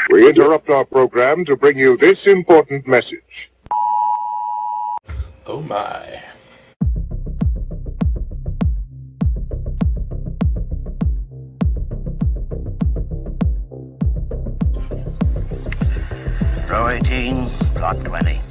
We interrupt our program to bring you this important message. Oh my. Row 18, Block 20.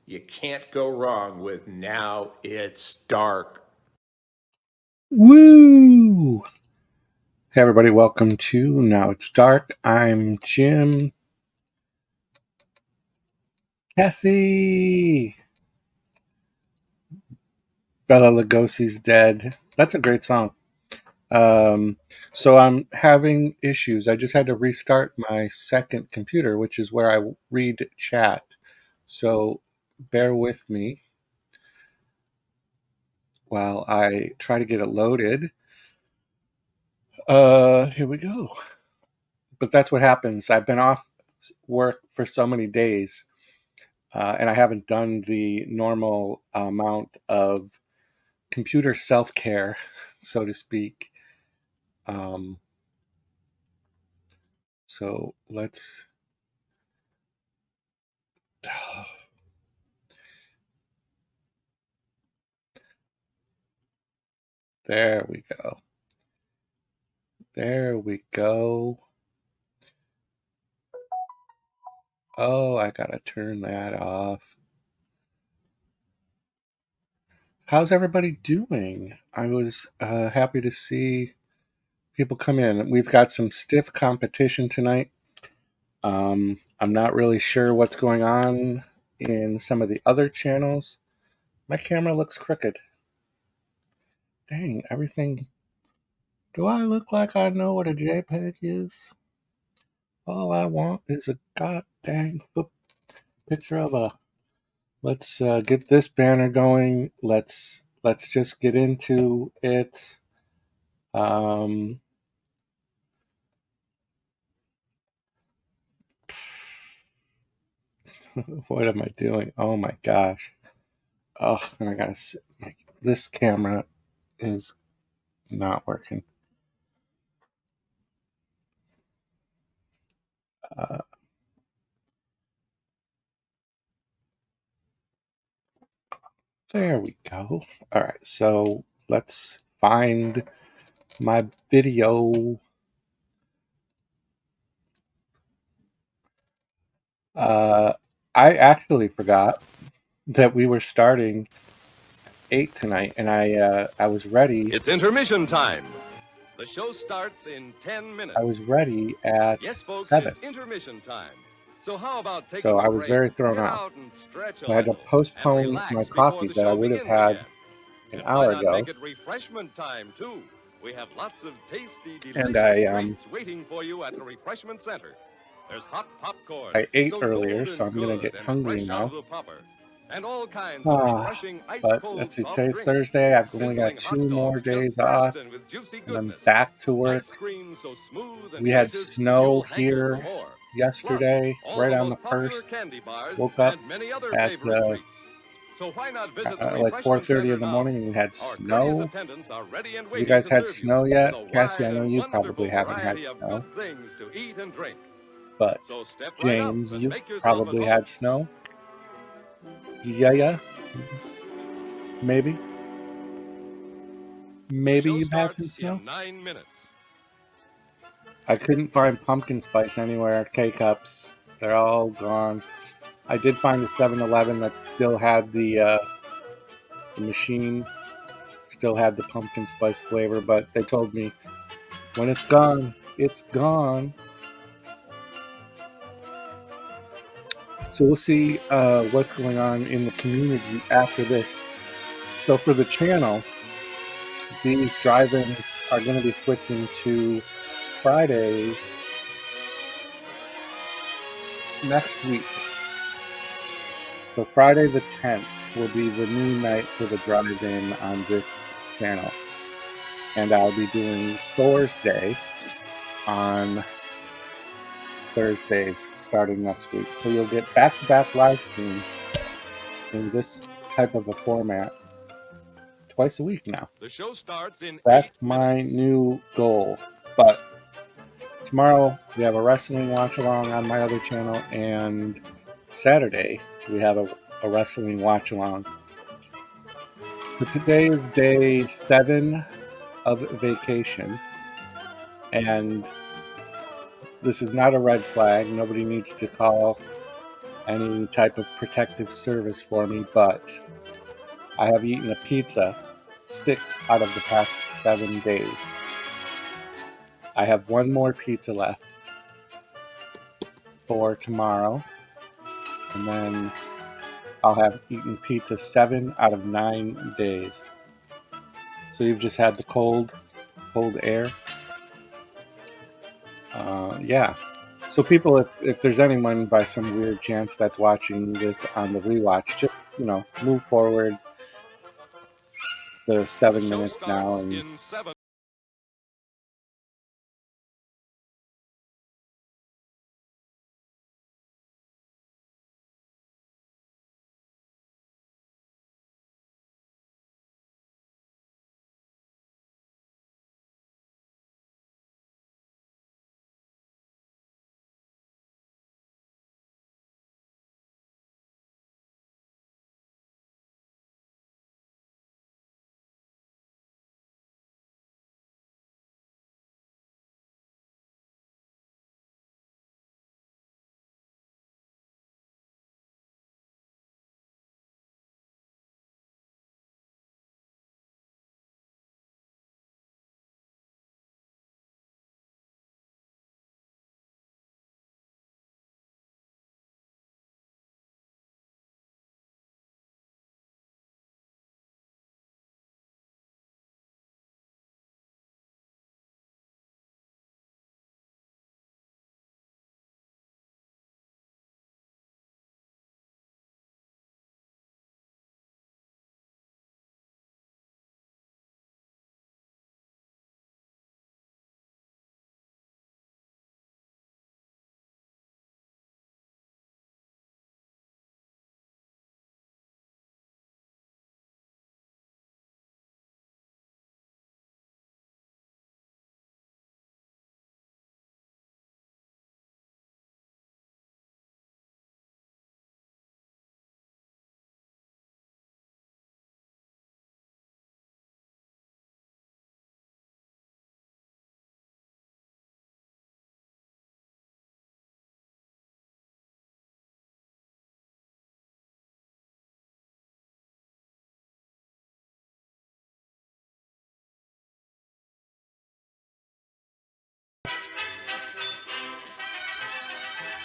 You can't go wrong with Now It's Dark. Woo! Hey everybody, welcome to Now It's Dark. I'm Jim. Cassie! Bela Lugosi's dead. That's a great song. So I'm having issues. I just had to restart my second computer, which is where I read chat. So bear with me while I try to get it loaded. Here we go. But that's what happens. I've been off work for so many days, and I haven't done the normal amount of computer self-care, so to speak. So let's... There we go. There we go. Oh, I gotta turn that off. How's everybody doing? I was happy to see people come in. We've got some stiff competition tonight. I'm not really sure what's going on in some of the other channels. My camera looks crooked. Dang, everything. Do I look like I know what a JPEG is? All I want is a goddamn picture of a... Let's get this banner going. Let's just get into it. What am I doing? Oh my gosh. Oh, and I gotta sit. This camera is not working. There we go. All right, so let's find my video. I actually forgot that we were starting 8 tonight, and I was ready. It's intermission time. The show starts in 10 minutes. I was ready at Yes, folks, 7. it's intermission time. So how about taking So a I was break, very thrown get off. out and stretch a I had to little, and postpone relax my before coffee the that I show would have begins had again. an And hour why not ago. make it refreshment time too? We have lots of tasty, And delicious I treats waiting for you at the refreshment center. There's hot popcorn. I ate so earlier, golden so I'm gonna good get and hungry fresh out of now. the popper. And all kinds of refreshing But ice-cold let's see, soft today's drinks. Thursday. I've only Sizzling got hot 2 more dogs days just off, Preston with juicy and I'm goodness. back to work. Ice cream so smooth and We had delicious, snow you'll hanker for here more. yesterday, Plus, all right the on the most popular 1st. candy bars Woke up and many other at favorite treats. So why not visit the like refreshment 4:30 center in the now? morning, and we had Our courteous snow. attendants are ready and You waiting guys to had serve you snow with yet? a Cassie, I wide know and you wonderful probably haven't had variety of snow. good things to eat and drink. But So step right up James, and you've make yourself probably at had home. snow. Yeah. Maybe The show you've had some starts snow. in 9 minutes. I couldn't find pumpkin spice anywhere, K-Cups. They're all gone. I did find a 7-Eleven that still had the machine, still had the pumpkin spice flavor, but they told me When it's gone, it's gone. So we'll see what's going on in the community after this. So for the channel, these drive-ins are going to be switching to Fridays next week. So Friday the 10th will be the new night for the drive-in on this channel. And I'll be doing Thor's Day on Thursdays starting next week. So you'll get back-to-back live streams in this type of a format twice a week now. The show starts in That's 8 my minutes. new goal. But tomorrow we have a wrestling watch along on my other channel, and Saturday we have a wrestling watch along. But today is day 7 of vacation, and this is not a red flag. Nobody needs to call any type of protective service for me, but I have eaten a pizza 6 out of the past 7 days. I have one more pizza left for tomorrow, and then I'll have eaten pizza 7 out of 9 days. So you've just had the cold air. Yeah. So people, if there's anyone by some weird chance that's watching this on the rewatch, just, move forward the The 7 show minutes now, starts and in 7.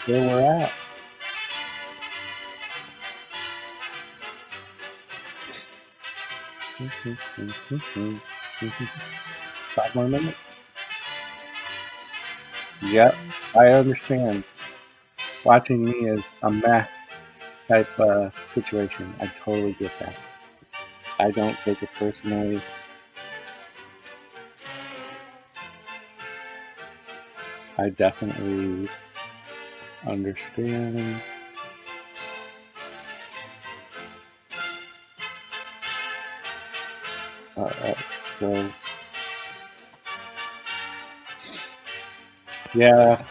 where we're at. Five more minutes. Yep, I understand. Watching me is a meh type situation. I totally get that. I don't take it personally. I definitely understand. So yeah,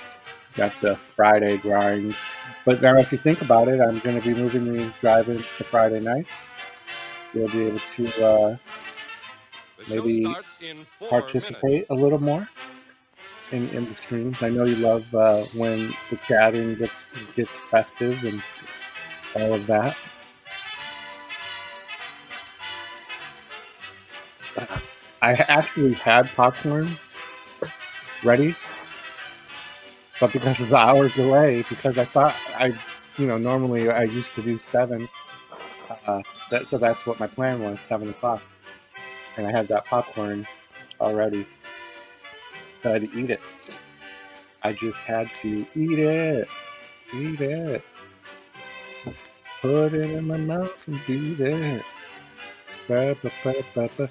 got the Friday grind. But now, if you think about it, I'm going to be moving these drive-ins to Friday nights. You'll be able to The show maybe starts in 4 participate minutes. a little more in the streams. I know you love when the chatting gets festive and all of that. I actually had popcorn ready, but because of the hour delay, because I thought normally I used to do 7. So that's what my plan was, 7 o'clock, and I had that popcorn already, so I had to eat it. I just had to eat it, put it in my mouth and beat it. Ba-ba-ba-ba-ba.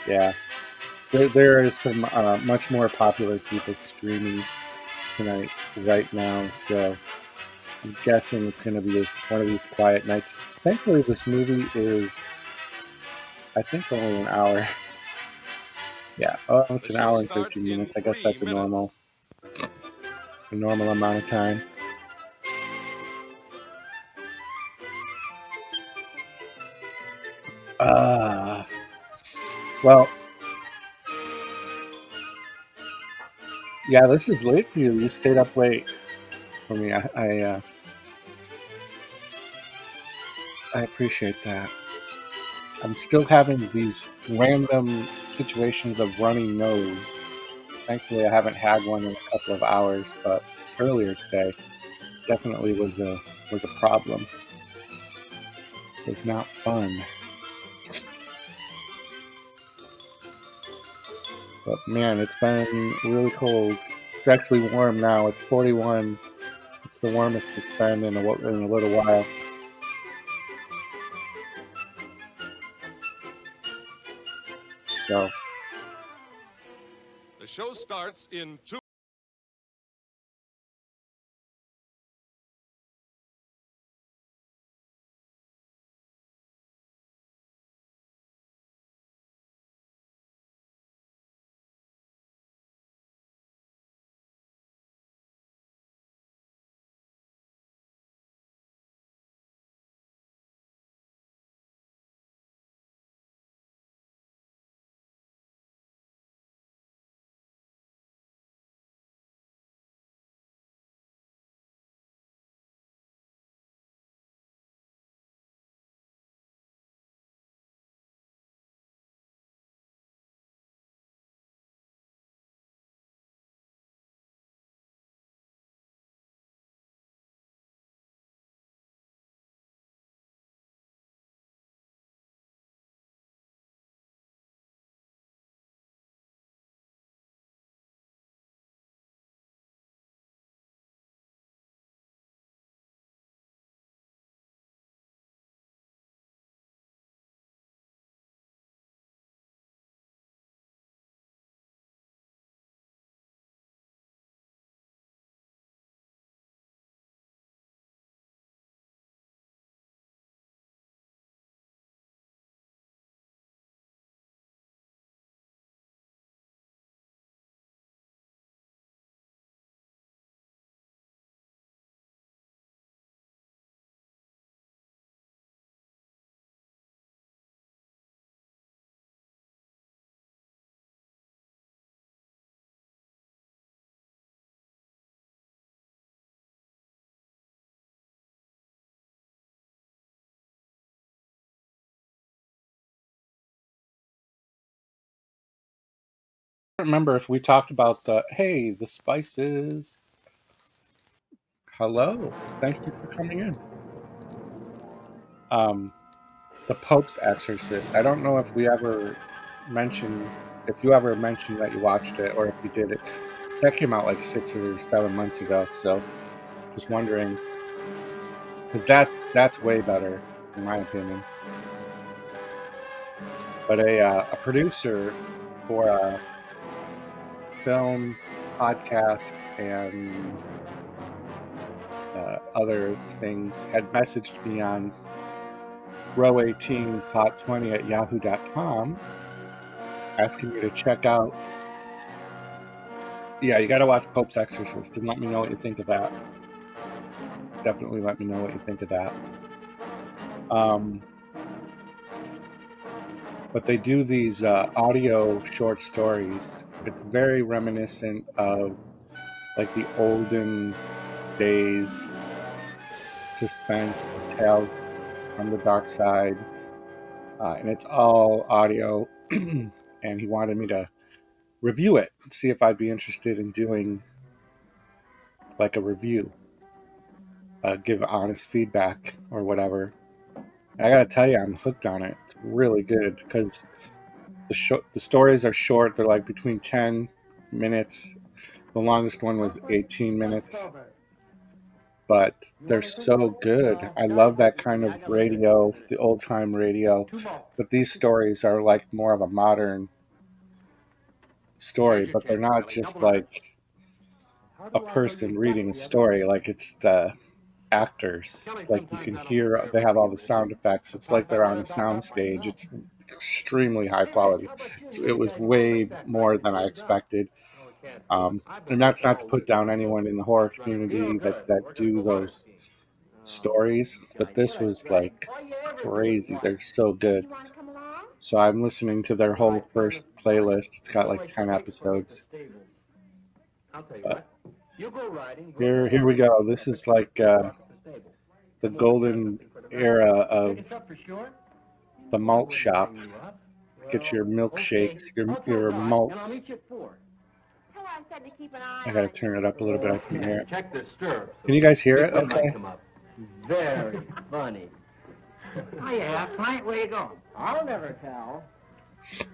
Yeah, there is some much more popular people streaming tonight right now, so I'm guessing it's going to be one of these quiet nights. Thankfully, this movie is, I think, only an hour. Yeah, it's The an show hour and starts 13 in minutes. I guess 3 that's a minutes. normal amount of time. Well, yeah, this is late for you. You stayed up late for me. I appreciate that. I'm still having these random situations of runny nose. Thankfully, I haven't had one in a couple of hours, but earlier today definitely was a problem. It was not fun. But man, it's been really cold. It's actually warm now. It's 41. It's the warmest it's been in a little while. So The show starts in 2. I don't remember if we talked about the spices. Hello, thank you for coming in. Um, the Pope's Exorcist. I don't know if we ever mentioned if you ever mentioned that you watched it or if you did it. 'Cause that came out like 6 or 7 months ago. So just wondering, because that's way better in my opinion. But a producer for a film, podcast, and other things had messaged me on row 18 top 20 at yahoo.com asking me to check out. Yeah, you got to watch Pope's Exorcist and let me know what you think of that. Definitely let me know what you think of that. Um, but they do these audio short stories. It's very reminiscent of like the olden days suspense tales from the dark side, and it's all audio. And he wanted me to review it, see if I'd be interested in doing like a review, give honest feedback or whatever. I gotta tell you, I'm hooked on it. It's really good because the stories are short. They're like between 10 minutes. The longest one was 18 minutes, but they're so good. I love that kind of radio, the old time radio. But these stories are like more of a modern story, but they're not just like a person reading a story. Like it's the actors. Like you can hear, they have all the sound effects. It's like they're on a sound stage. It's extremely high quality. It was way more than I expected. And that's not to put down anyone in the horror community that do those stories, but this was like crazy. They're so good. So I'm listening to their whole first playlist. It's got like 10 episodes. But here we go. This is like the golden era of the malt shop. Get your milkshakes, your malts. I gotta turn it up a little bit. I can hear it. Check the stirrups. Can you guys hear it? Okay. Very funny. Oh, yeah, Frank, where you going? I'll never tell. What's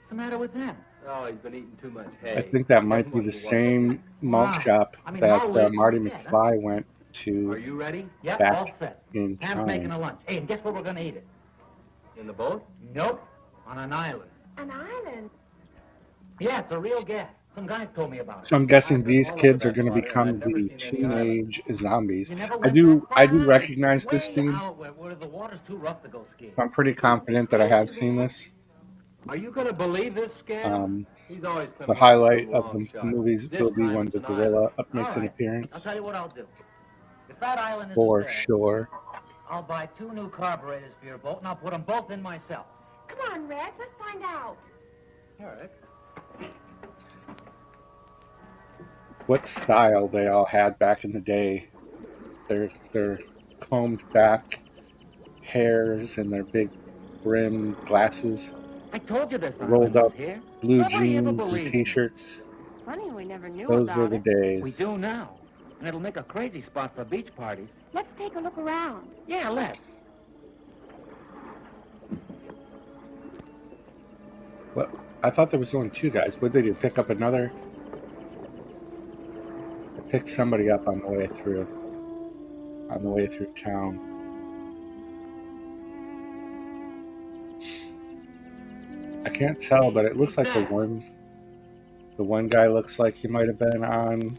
the matter with him? Oh, he's been eating too much hay. I think that might be the same malt shop that Marty McFly went to. Are you ready? Yep, back all set. in Pam's making time. a lunch. Hey, and guess where we're going to eat it? In the boat? Nope. On an island. An island? Yeah, it's a real gas. Some guys told me about it. So I'm guessing these kids are going to become the teenage zombies. You never I went do that far? recognize this Way scene. out where the water's too rough to go skiing. I'm pretty confident that I have seen this. Are you going to believe this scam? He's always The coming highlight up of with the a long shot. movies This will be time when it's the an gorilla island. makes an All right. I'll appearance, tell you what I'll do. If that island isn't for there, sure. I'll buy 2 new carburetors for your boat, and I'll put them both in myself. Come on, Rex, let's find out. All right. What style they all had back in the day. Their combed back hairs and their big brim glasses, I told you this rolled island was up here. blue Nobody ever jeans and believes me. t-shirts. Funny, we never knew Those about were the it. We days. do now. And it'll make a crazy spot for beach parties. Let's take a look around. Yeah, let's. What? I thought there was only 2 guys. What'd they do? Pick up another? They picked somebody up on the way through. On the way through town. I can't tell, but it looks like the one guy looks like he might have been on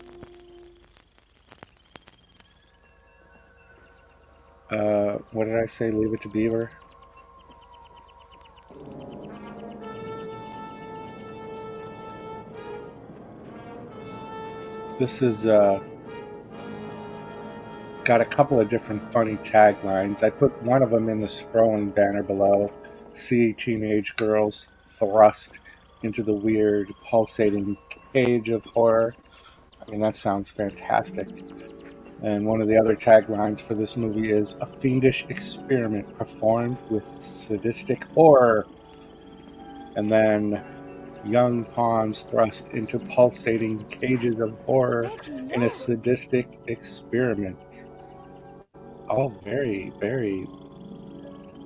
what did I say? Leave It to Beaver. This is got a couple of different funny taglines. I put one of them in the scrolling banner below. See teenage girls thrust into the weird, pulsating cage of horror. I mean, that sounds fantastic. And one of the other taglines for this movie is a fiendish experiment performed with sadistic horror. And then young pawns thrust into pulsating cages of horror in a sadistic experiment. All very, very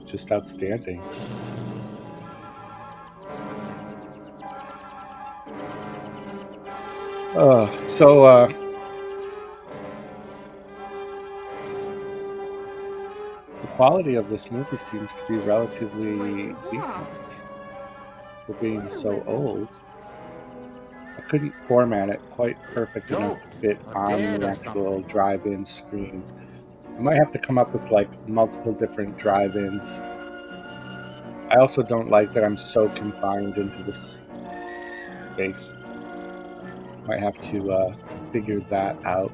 just outstanding. The quality of this movie seems to be relatively decent for being so old. I couldn't format it quite perfect enough to fit on the actual drive-in screen. I might have to come up with like multiple different drive-ins. I also don't like that I'm so confined into this space. Might have to figure that out.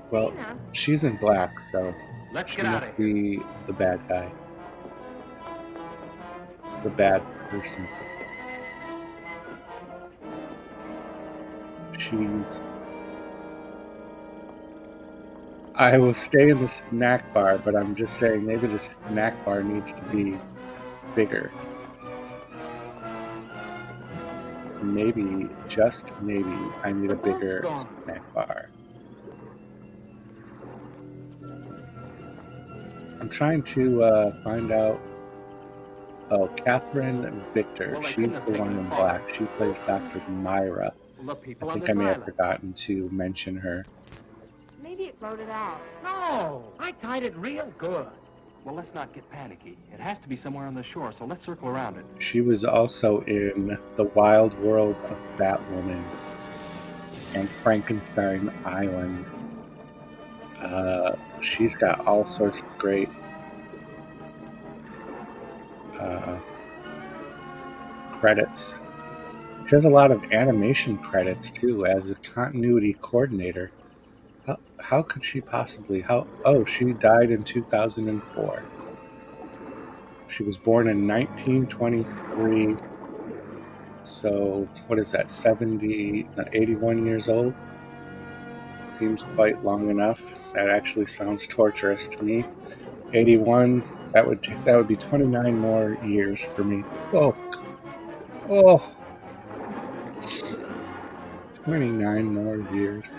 Well, she's in black, so Let's she get out must of here. be the bad guy. The bad person. I will stay in the snack bar, but I'm just saying maybe the snack bar needs to be bigger. Maybe, just maybe, I need a bigger snack bar. I'm trying to find out. Oh, Catherine Victor. Well, they She's couldn't have the taken one it in far. black. She plays Dr. Myra. The I people on think this I may have island. forgotten to mention her. Maybe it floated out. No, I tied it real good. Well, let's not get panicky. It has to be somewhere on the shore, so let's circle around it. She was also in The Wild World of Batwoman and Frankenstein Island. She's got all sorts of great credits. She has a lot of animation credits too as a continuity coordinator. How could she possibly? Oh, she died in 2004. She was born in 1923. So what is that? 81 years old. Seems quite long enough. That actually sounds torturous to me. 81. That would be 29 more years for me. Oh, oh, 29 more years.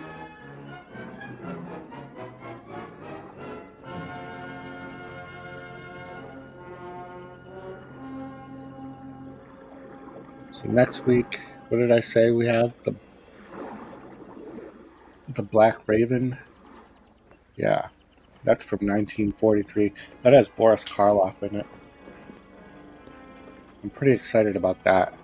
So next week, what did I say? We have the Black Raven. Yeah, that's from 1943. That has Boris Karloff in it. I'm pretty excited about that.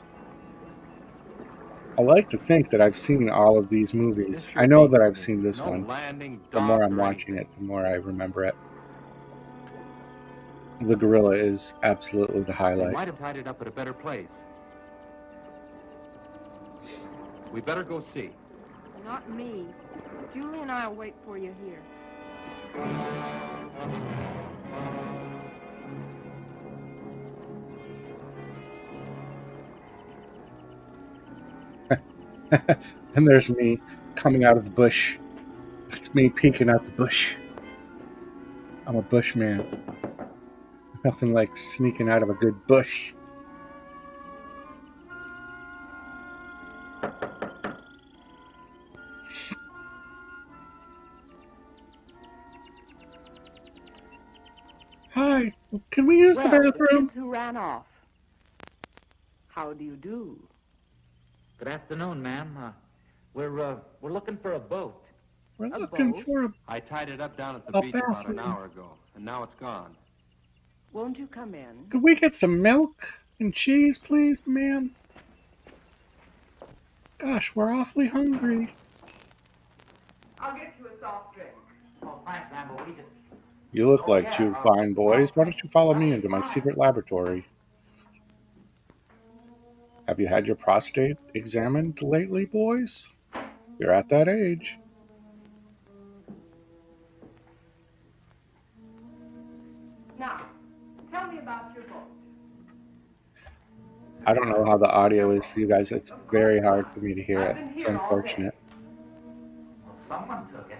I like to think that I've seen all of these movies. I know that I've seen this one. The more I'm watching it, the more I remember it. The gorilla is absolutely the They highlight. might have tied it up at a better place. We better go see. Not me. Julie and I'll wait for you here. And there's me coming out of the bush. It's me peeking out the bush. I'm a bushman. Nothing like sneaking out of a good bush. Hi, can we use the Well, the bathroom? kids who ran off. How do you do? Good afternoon, ma'am. We're looking for a boat. We're A looking boat? for I tied it up down at the a beach about an bathroom. hour ago, and now it's gone. Won't you come in? Could we get some milk and cheese, please, ma'am? Gosh, we're awfully hungry. I'll get you a soft drink. Oh, thanks, ma'am, but we just... You look Oh, like yeah, two fine boys. Why don't you follow me into my secret laboratory? Have you had your prostate examined lately, boys? You're at that age. Now, tell me about your boat. I don't know how the audio is for you guys. It's very hard for me to hear I've it. been It's here all day. unfortunate. Well, someone took it.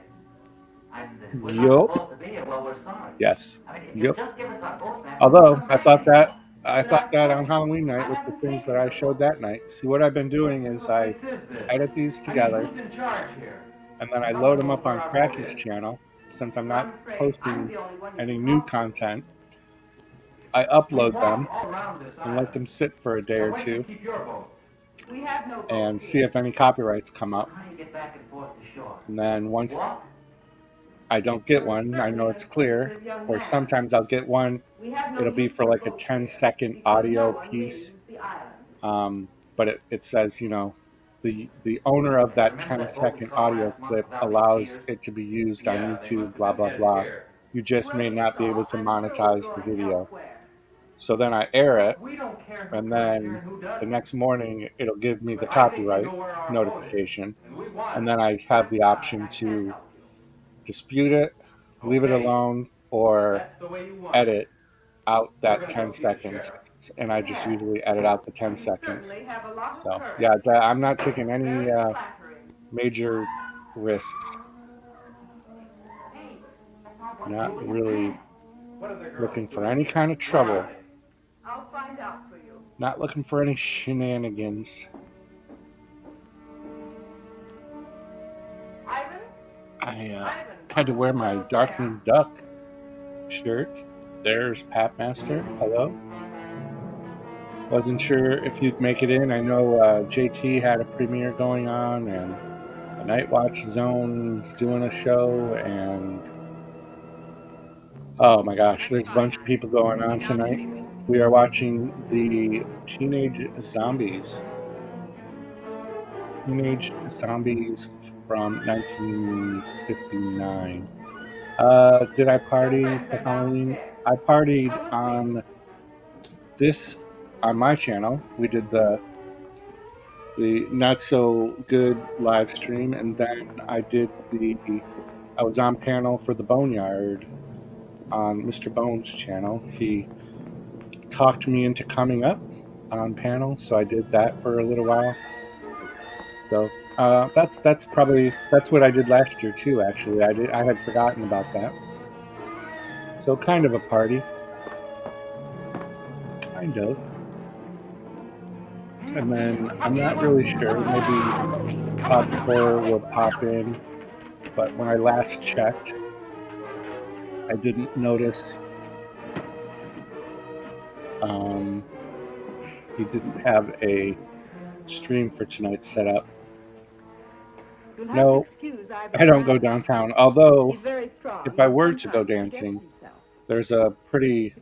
And we're Yup. not supposed to be here. Well, we're sorry. Yes. I mean, if you Yep. just give us our boat back... Although we'll come I back thought anyhow. that on Halloween night with the things that I showed that night. See, what I've been doing is I What place is this? edit these I mean, together who's in charge here? and then I Someone load them knows up where on our boat Cracky's is. channel. Since I'm Well, I'm not afraid I'm posting the only one you any can new talk to. content, I We upload walk them all around this and let island. them sit for a day Now, or where do you two keep your boats? We have no boat and see here. if any copyrights come up. How do you get back and forth to shore? And then once Walk? I don't get one, I know it's clear. Or sometimes I'll get one. We have no It'll be use for like a boats 10-second here, because no audio one may piece. use the island. But it says, you know, the owner of that Remember that boat we 10-second saw audio last month clip without any allows skiers? it to be used on Yeah, they YouTube, must blah, have been blah, headed blah. here. You just may not be able to I'm thrilled monetize the going video. elsewhere. So then I air it, We don't care who and comes here then and who the doesn't. next morning it'll give me the But I think you copyright know where our boat is, notification. and we want And it. then I have the I'm sorry, option I can't to help you. dispute it, leave it Okay. alone, or That's the way you want it. edit out We're that gonna 10 go see the seconds. sheriff. And I just usually edit out the 10 You seconds. certainly have a lot of So, courage. yeah, I'm not taking any Very flattering. major risks. Hey, Not really looking for any kind of trouble. I'll find out for you. Not looking for any shenanigans. Ivan? I had to wear my Darkwing Duck shirt. There's Papmaster. Hello. Wasn't sure if you'd make it in. I know JT had a premiere going on, and the Night Watch Zone's doing a show, and oh my gosh, there's a bunch of people going on tonight. We are watching the Teenage Zombies from 1959. Did I party for Halloween? I partied on my channel. We did the not so good live stream, and then I was on panel for the Boneyard on Mr. Bones' channel. He talked me into coming up on panel, so I did that for a little while. So that's what I did last year too. Actually, I had forgotten about that. So kind of a party, kind of. And then I'm not really sure. Maybe Pop Horror will pop in, but when I last checked, I didn't notice he didn't have a stream for tonight set up. No, I don't go downtown. Although, if I were to go dancing, there's a pretty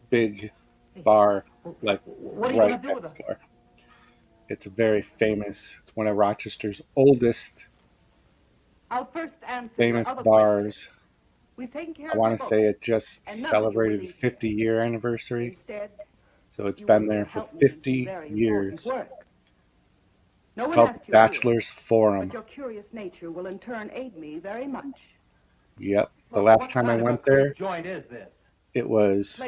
big bar like right next door. It's a very famous. It's one of Rochester's oldest famous bars. I want to say it just celebrated 50-year anniversary. So it's been there for 50 years. It's called Bachelor's Forum. But your curious nature will in turn aid me very much. Yep. The last time I went there, it was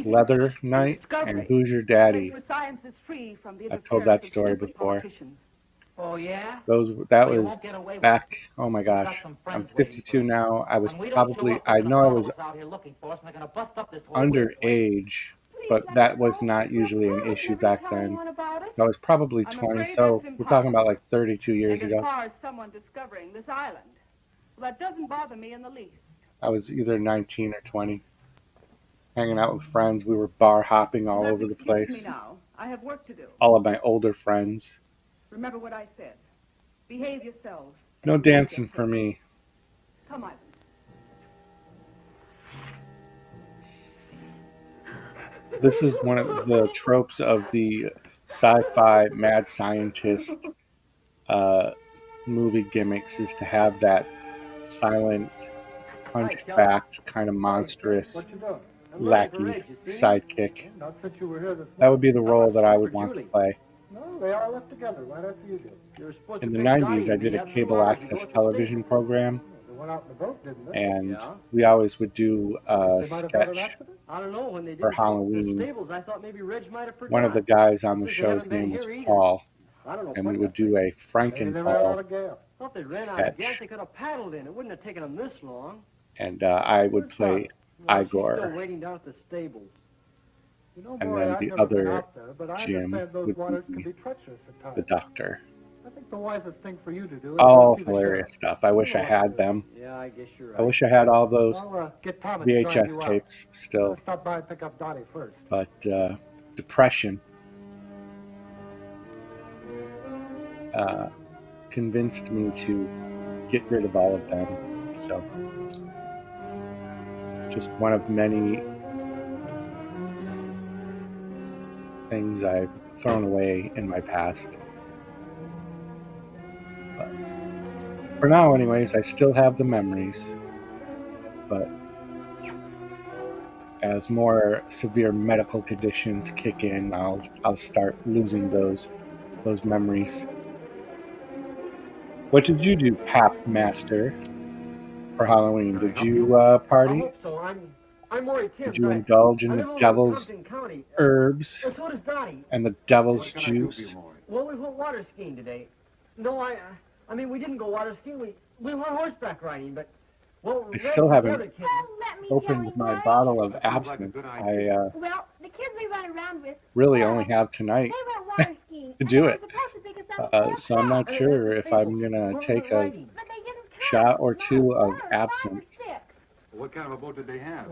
Leather Night and Who's Your Daddy. I've told that story before. Oh, yeah? That was back, oh my gosh, I'm 52 now. I know I was underage, but that was not usually an issue back then. I was probably 20, so we're talking about like 32 years ago. As far as someone discovering this island, well, that doesn't bother me in the least. I was either 19 or 20, hanging out with friends. We were bar hopping all over the place. Excuse me now. I have work to do. All of my older friends. Remember what I said. Behave yourselves. No dancing for me. Come on. This is one of the tropes of the sci-fi mad scientist movie gimmicks, is to have that silent, hunchbacked, kind of monstrous, lackey sidekick. That would be the role that I would want to play. No, they all left together right after you did. In the 90s, I did a cable access television program, and we always would do a sketch for Halloween. One of the guys on the show's name was Paul, and we would do a Franken-Paul sketch. And I would play Igor. And then the other Jim would be the Doctor. I think the wisest thing for you to do is all hilarious stuff. I wish I had them. Yeah, I guess you're right. I wish I had all those VHS tapes still. Stop by and pick up Dottie first. But depression convinced me to get rid of all of them. So just one of many things I've thrown away in my past. But for now, anyways, I still have the memories. But as more severe medical conditions kick in, I'll start losing those memories. What did you do, Pap Master, for Halloween? Did you party? I hope so. I'm worried, Tim. Did you indulge in the devil's herbs So does Dottie. and the devil's juice? Well, we went water skiing today. No, I mean, we didn't go water skiing. We went horseback riding, but Well, I still Reggie, the other haven't kids. Let me opened my bottle of absinthe. Well, the kids we run around with, Really only have tonight they went water skiing, to and do they were it. supposed to pick us up at 4 So I'm not o'clock. And they left sure the if I'm staples. gonna Where was take the a writing? But they didn't come. shot or Not two of 4, 5 or absinthe 6. What kind of a boat did they have?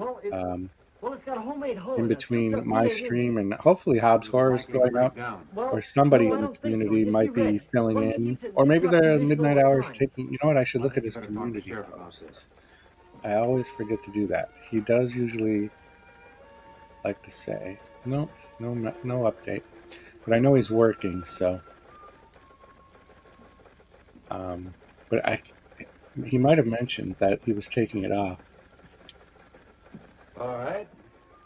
Well, it's got a homemade hull in and a souped between up my V8 stream engine. and hopefully Hobbs Horror is Likely to going break up, down. Well, or somebody no, in I the don't think so. community You see, might be Reg, filling well, he in, keeps it in or maybe tip-top the condition all midnight the hours time. taking. You know what? I should I look at think you his better talk to community Sheriff about posts. this. I always forget to do that. He does usually like to say, no, no update. But I know he's working, so. Um, but he might have mentioned that he was taking it off. All right.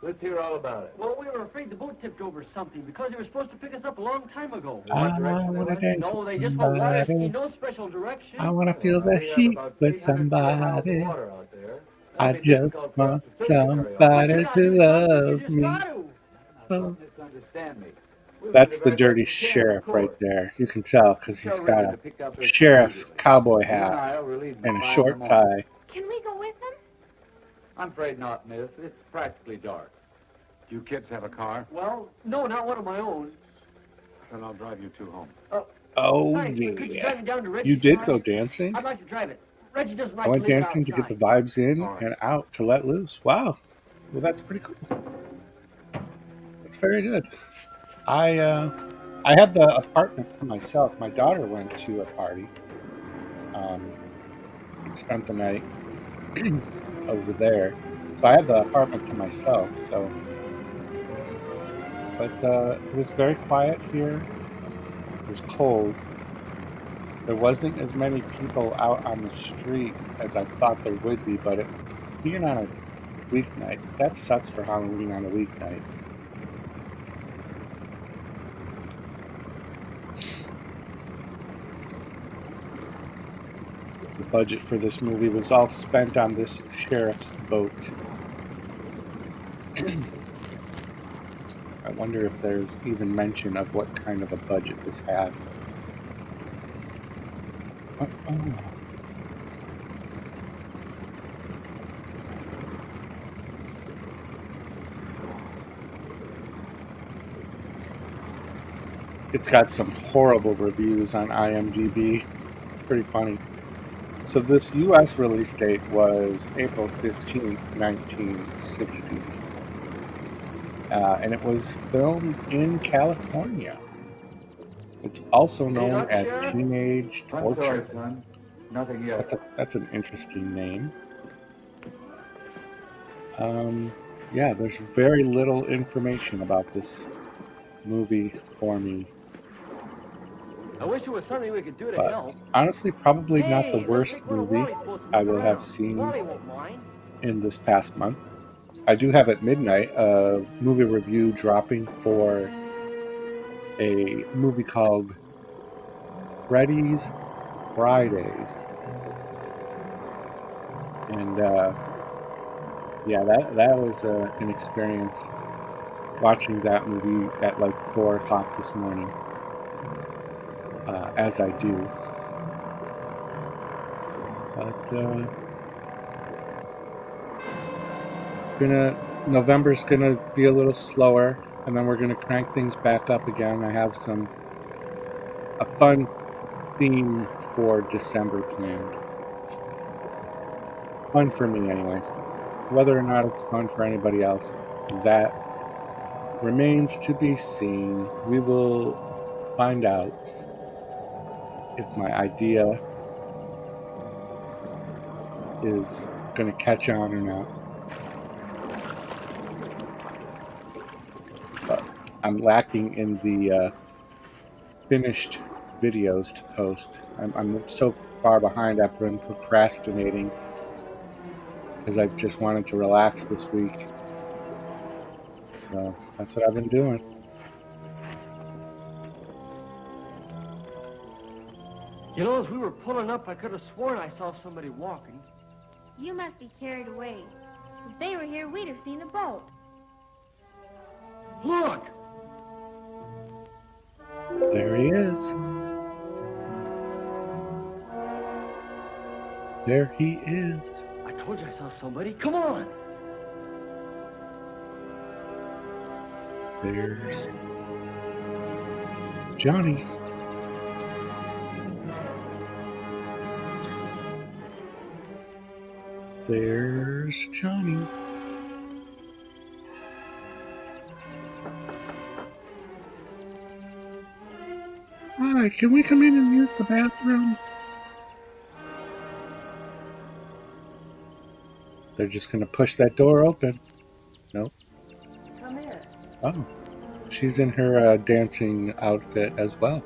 Let's hear all about it. Well, we were afraid the boat tipped over something because they were supposed to pick us up a long time ago. I want to dance No, with they just went water skiing, somebody. no special direction. I want to Well, feel now the we have heat about with 800 square miles of somebody. water out there. I That'd be just difficult for us want to stationary on. But you somebody gotta to do something, you love just me. got to. Now, So don't misunderstand me. We'll do that's the the very best dirty we can, of sheriff right course. there. You can tell because Tell he's got Reggie a to pick up this sheriff immediately. cowboy You and hat I'll relieve him and at a 5 in the short morning. tie. Can we go with them? I'm afraid not, miss. It's practically dark. Do you kids have a car? Well, no, not one of my own. Then I'll drive you two home. Oh Hi, could you yeah, drive me down to you Reggie's did car? go dancing. I'd like to drive it. Reggie doesn't I like to went leave it dancing to get the outside. vibes in All right. and out to let loose. Wow, well that's pretty cool. That's very good. I had the apartment to myself. My daughter went to a party and spent the night over there, so I had the apartment to myself. So, but it was very quiet here. It was cold. There wasn't as many people out on the street as I thought there would be, but being on a weeknight, that sucks for Halloween on a weeknight. The budget for this movie was all spent on this sheriff's boat. I wonder if there's even mention of what kind of a budget this had. Oh. It's got some horrible reviews on IMDb. It's pretty funny. So this U.S. release date was April 15th, 1960. And it was filmed in California. It's also known luck, as Sheriff? Teenage I'm sorry, Torture. son. Nothing yet. That's an interesting name. Yeah, there's very little information about this movie for me. I wish there was something we could do to But help. honestly, probably not the Hey, let's worst take one of movie Wally's boats and I look will have around. seen Wally won't mind. in this past month. I do have at midnight a movie review dropping for a movie called Freddy's Fridays. And yeah, that was an experience watching that movie at like 4 o'clock this morning, as I do. But November's gonna be a little slower, and then we're gonna crank things back up again. I have a fun theme for December planned. Fun for me, anyways. Whether or not it's fun for anybody else, that remains to be seen. We will find out if my idea is going to catch on or not. But I'm lacking in the finished videos to post. I'm so far behind. I've been procrastinating because I just wanted to relax this week. So that's what I've been doing. You know, as we were pulling up, I could have sworn I saw somebody walking. You must be carried away. If they were here, we'd have seen the boat. Look! There he is. There he is. I told you I saw somebody. Come on. There's Johnny. There's Johnny. Hi, can we come in and use the bathroom? They're just going to push that door open. Nope. Come in. Oh, she's in her dancing outfit as well.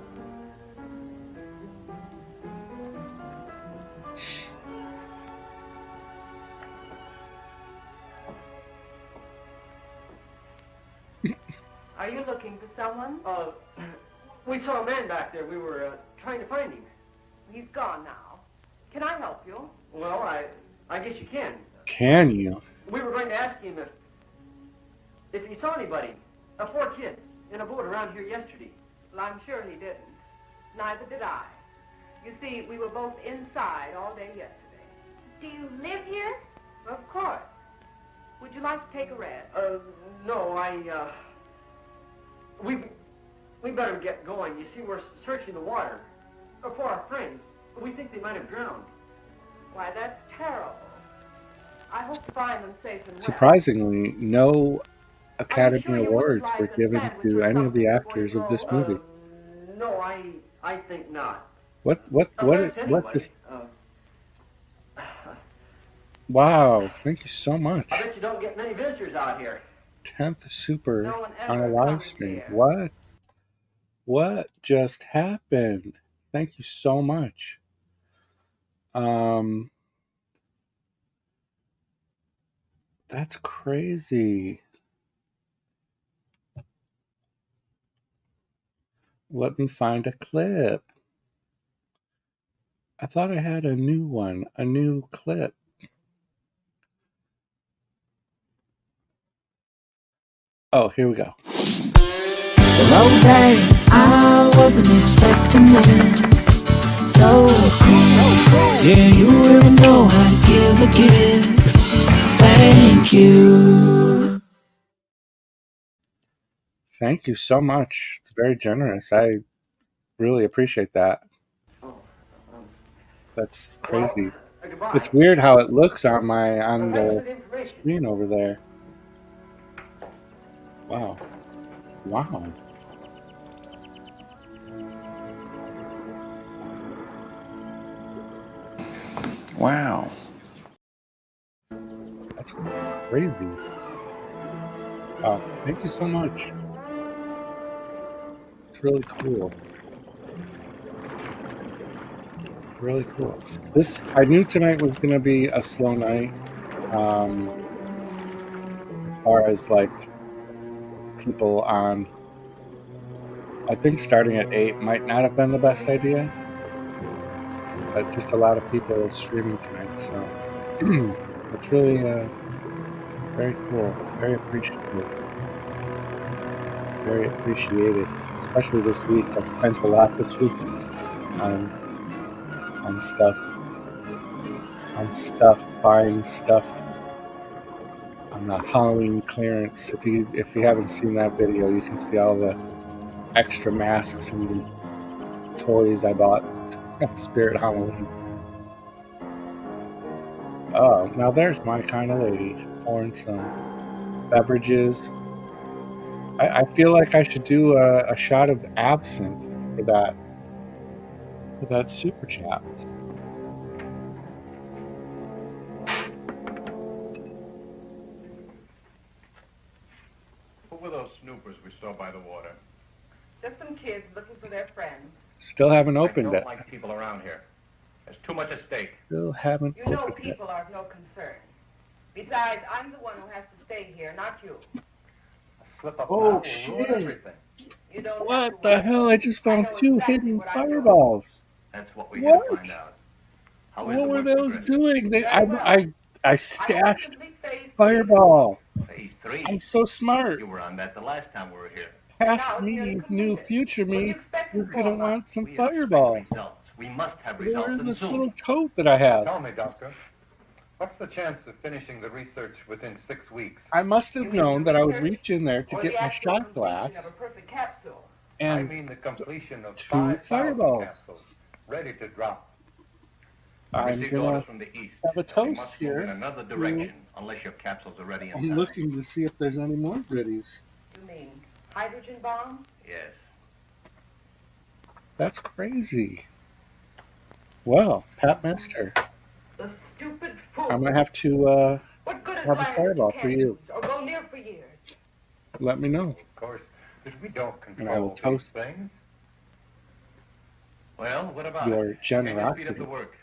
Are you looking for someone? We saw a man back there. We were trying to find him. He's gone now. Can I help you? Well, I guess you can. Can you? We were going to ask him if he saw anybody. 4 kids in a boat around here yesterday. Well, I'm sure he didn't. Neither did I. You see, we were both inside all day yesterday. Do you live here? Of course. Would you like to take a rest? No, we better get going. You see, we're searching the water for our friends. We think they might have drowned. Why, that's terrible. I hope to find them safe and well. Surprisingly, no Academy sure you Awards wouldn't were like a given sandwich to or any of the something actors before of you this go? movie. No, I think not. What Thanks anyway. this? Wow, thank you so much. I bet you don't get many visitors out here. 10th Super No one on a ever live comes stream. here. What just happened? Thank you so much. That's crazy. Let me find a clip. I thought I had a new one, a new clip. Oh, here we go. Well, okay, I wasn't expecting this. So cool. Yeah, you really know how to give a gift. Thank you. Thank you so much. It's very generous. I really appreciate that. That's crazy. Goodbye. It's weird how it looks on Thanks the for the information. screen over there. Wow. Wow. Wow. That's crazy. Wow. Thank you so much. It's really cool. Really cool. I knew tonight was going to be a slow night. As far as like people on, I think starting at 8 might not have been the best idea, but just a lot of people streaming tonight, so it's really very cool, very appreciative, very appreciated, especially this week. I spent a lot this week on stuff, buying stuff on the Halloween clearance. If you haven't seen that video, you can see all the extra masks and toys I bought at Spirit Halloween. Oh, now there's my kind of lady pouring some beverages. I feel like I should do a shot of absinthe for that super chat. Who were those snoopers we saw by the water? Just some kids looking for their friends. Still haven't I opened don't it. like people around here. There's too much at stake. Still haven't You know opened it. people are of no concern. Besides, I'm the one who has to stay here, not you. A slip up Oh, now will ruin shit. everything. You don't have What to the worry. hell? I just found I know 2 exactly hidden what I'm doing. fireballs. That's what we're here to What? find out. How is What the were work those progressing? doing? Very well. I I hope stashed to complete phase 3 fireball. Phase 3. I'm so smart. You were on that the last time we were here. Past Now it's nearly me, new completed. future What do you me, expect is in 4 gonna want months? some We expect fireball. results. We must have They're results in and this soon. little tote that I have. Tell me, Doctor. What's the chance of finishing the research within 6 weeks? I must have known that I would reach in there to Or get the my actual shot completion of a glass perfect capsule? I and mean the completion of 2 5,000 fireballs. capsules, ready to drop. I I'm received gonna orders from the east. have a that we toast must move in here. another direction unless your capsules are ready in I'm time. looking to see if there's any more goodies. You mean hydrogen bombs? Yes. That's crazy. Well, Pat Mister, The stupid fool. I'm gonna have to What good is have a land that fireball you for can't you. use or go near for years? Let me know. Of course, but we don't And I will control these toast things. Well, what about your it? Can you speed up generosity. the work?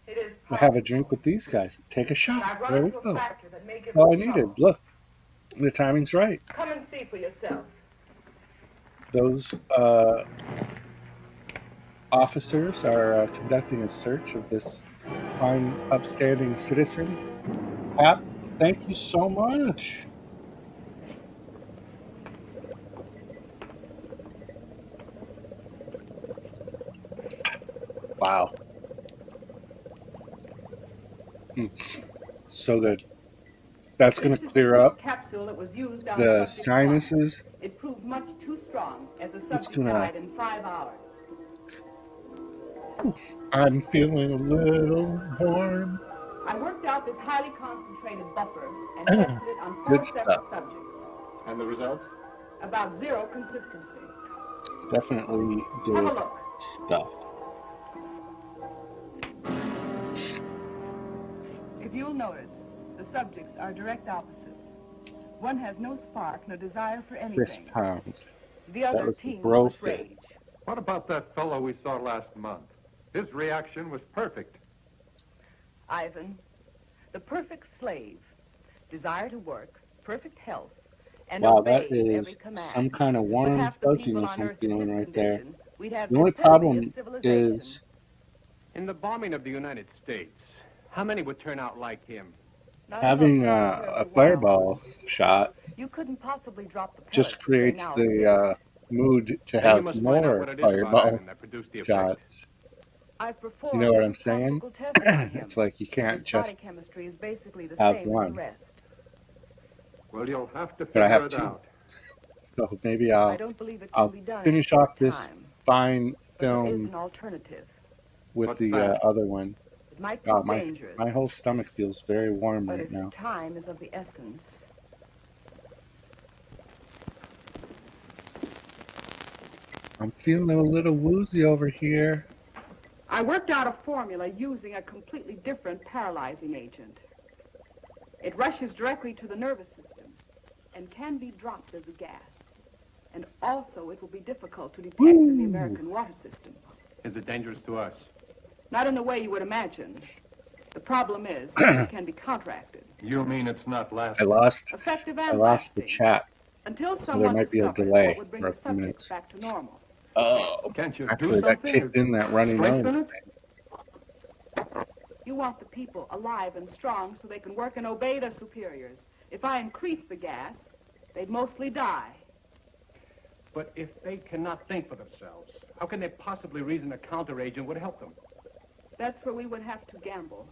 It is We'll have a possible. drink with these guys. Take a But shot. I've run There we into a go. factor that may give That's all I us needed. trouble. Look, the timing's right. Come and see for yourself. Those officers are conducting a search of this fine, upstanding citizen. Pat, thank you so much. Wow. So good. That's going This to is clear the first up capsule that was used on the subject one. sinuses. It proved much too strong, as the It's subject gonna. died in 5 hours. I'm feeling a little warm. I worked out this highly concentrated buffer and tested it on 4 Good separate stuff. subjects. And the results? About 0 consistency. Definitely Have a good look. stuff. If you'll notice, the subjects are direct opposites. One has no spark, no desire for Chris anything. Pound. The That other was the teems bro with fit. rage. What about that fellow we saw last month? His reaction was perfect. Ivan, the perfect slave. Desire to work, perfect health, and Wow, that obeys every is command. some kind of With warm half the people fuzziness on I'm Earth in feeling his right there. condition, we'd have The only the epitome of problem civilization. is In the bombing of the United States, how many would turn out like him? Not having enough to a prepare for fireball wild ones. shot You couldn't possibly drop the pellets just as they creates now the exist. mood to Then you have must find out more what it is about fireball Ivan that produced the effect. shots. I've You performed know what many I'm saying? topical tests on him. It's like you can't His just body chemistry is basically the have same as the one, rest. Well, you'll have to but I figure have it two. out. So maybe I don't believe it can I'll be done finish in a off short this time, fine but there is film an alternative. with What's the that? other one. It might Oh, prove my dangerous, whole stomach feels very warm but right if now. time is of the essence, I'm feeling a little woozy over here. I worked out a formula using a completely different paralyzing agent. It rushes directly to the nervous system and can be dropped as a gas. And also, it will be difficult to detect in the American water systems. Is it dangerous to us? Not in the way you would imagine. The problem is, it can be counteracted. You mean it's not I lasting? lost Effective I and lost the lasting, chat, until so there someone might be a discovers what delay would bring for a the few subjects minutes. back to normal. Oh, Can't you do actually, that something? kicked in that runny nose. Strengthen it? You want the people alive and strong so they can work and obey their superiors. If I increase the gas, they'd mostly die. But if they cannot think for themselves, how can they possibly reason a counteragent would help them? That's where we would have to gamble.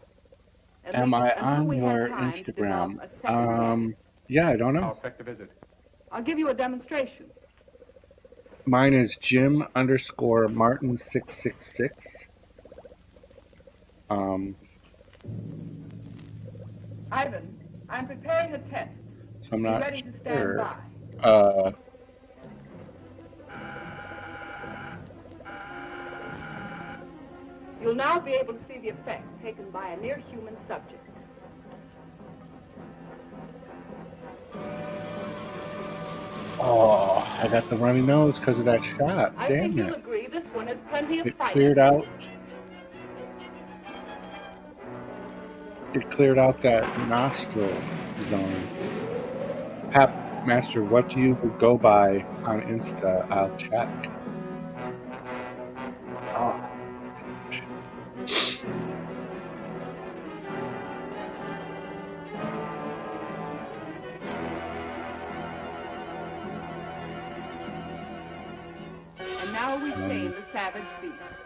At Am least I until on we your have time to develop Instagram? a second gas. Yeah, I don't How know. effective is it? I'll give you a demonstration. Mine is Jim_Martin666. Ivan, I'm preparing a test. So I'm Be not ready to stand sure. by. You'll now be able to see the effect taken by a near-human subject. Oh, I got the runny nose because of that shot. I think Damn you'll it. agree this one has plenty of It fight. cleared out. It cleared out that nostril zone. Pap Master, what do you go by on Insta? I'll check. Oh. And now we tame the savage beast.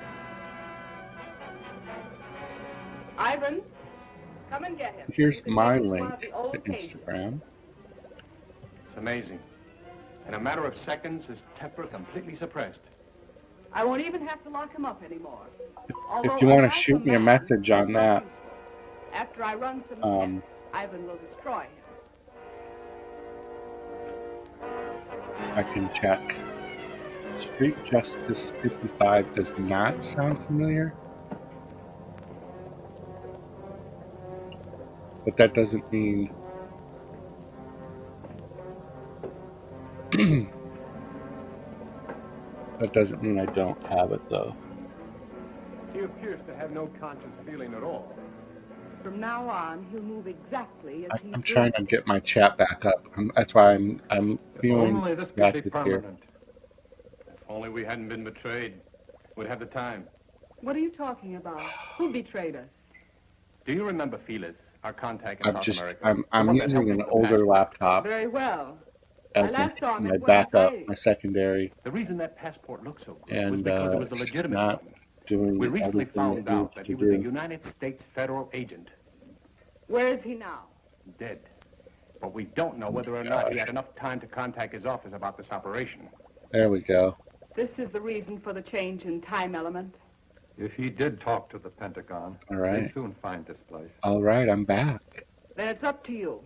Ivan, Come and get him. Here's You can my take him to one link of the to old cages. Instagram. It's amazing. In a matter of seconds, his temper completely suppressed. I won't even have to lock him up anymore. If you want to shoot me a message on that, after I run some tests, Ivan will destroy him. I can check. Street Justice 55 does not sound familiar. But that doesn't mean that doesn't mean I don't have it though. He appears to have no conscious feeling at all. From now on, he'll move exactly as he's I'm trying to get my chat back up. That's why I'm feeling Only this could be distracted here. permanent. If only we hadn't been betrayed, we'd have the time. What are you talking about? Who betrayed us? Do you remember Felix, our contact in South America? I'm using an older laptop Very well. as I last saw him my in Buenos backup, Aires. my secondary, The reason that passport looked so good and was because it was a it's legitimate not one. doing We recently everything found it out needs that to he was a do. United States federal agent. Where is he now? Dead. But we don't know whether or not he had enough time to contact his office about this operation. There we go. This is the reason for the change in time element. If he did talk to the Pentagon, All right. they'd soon find this place. All right, I'm back. Then it's up to you.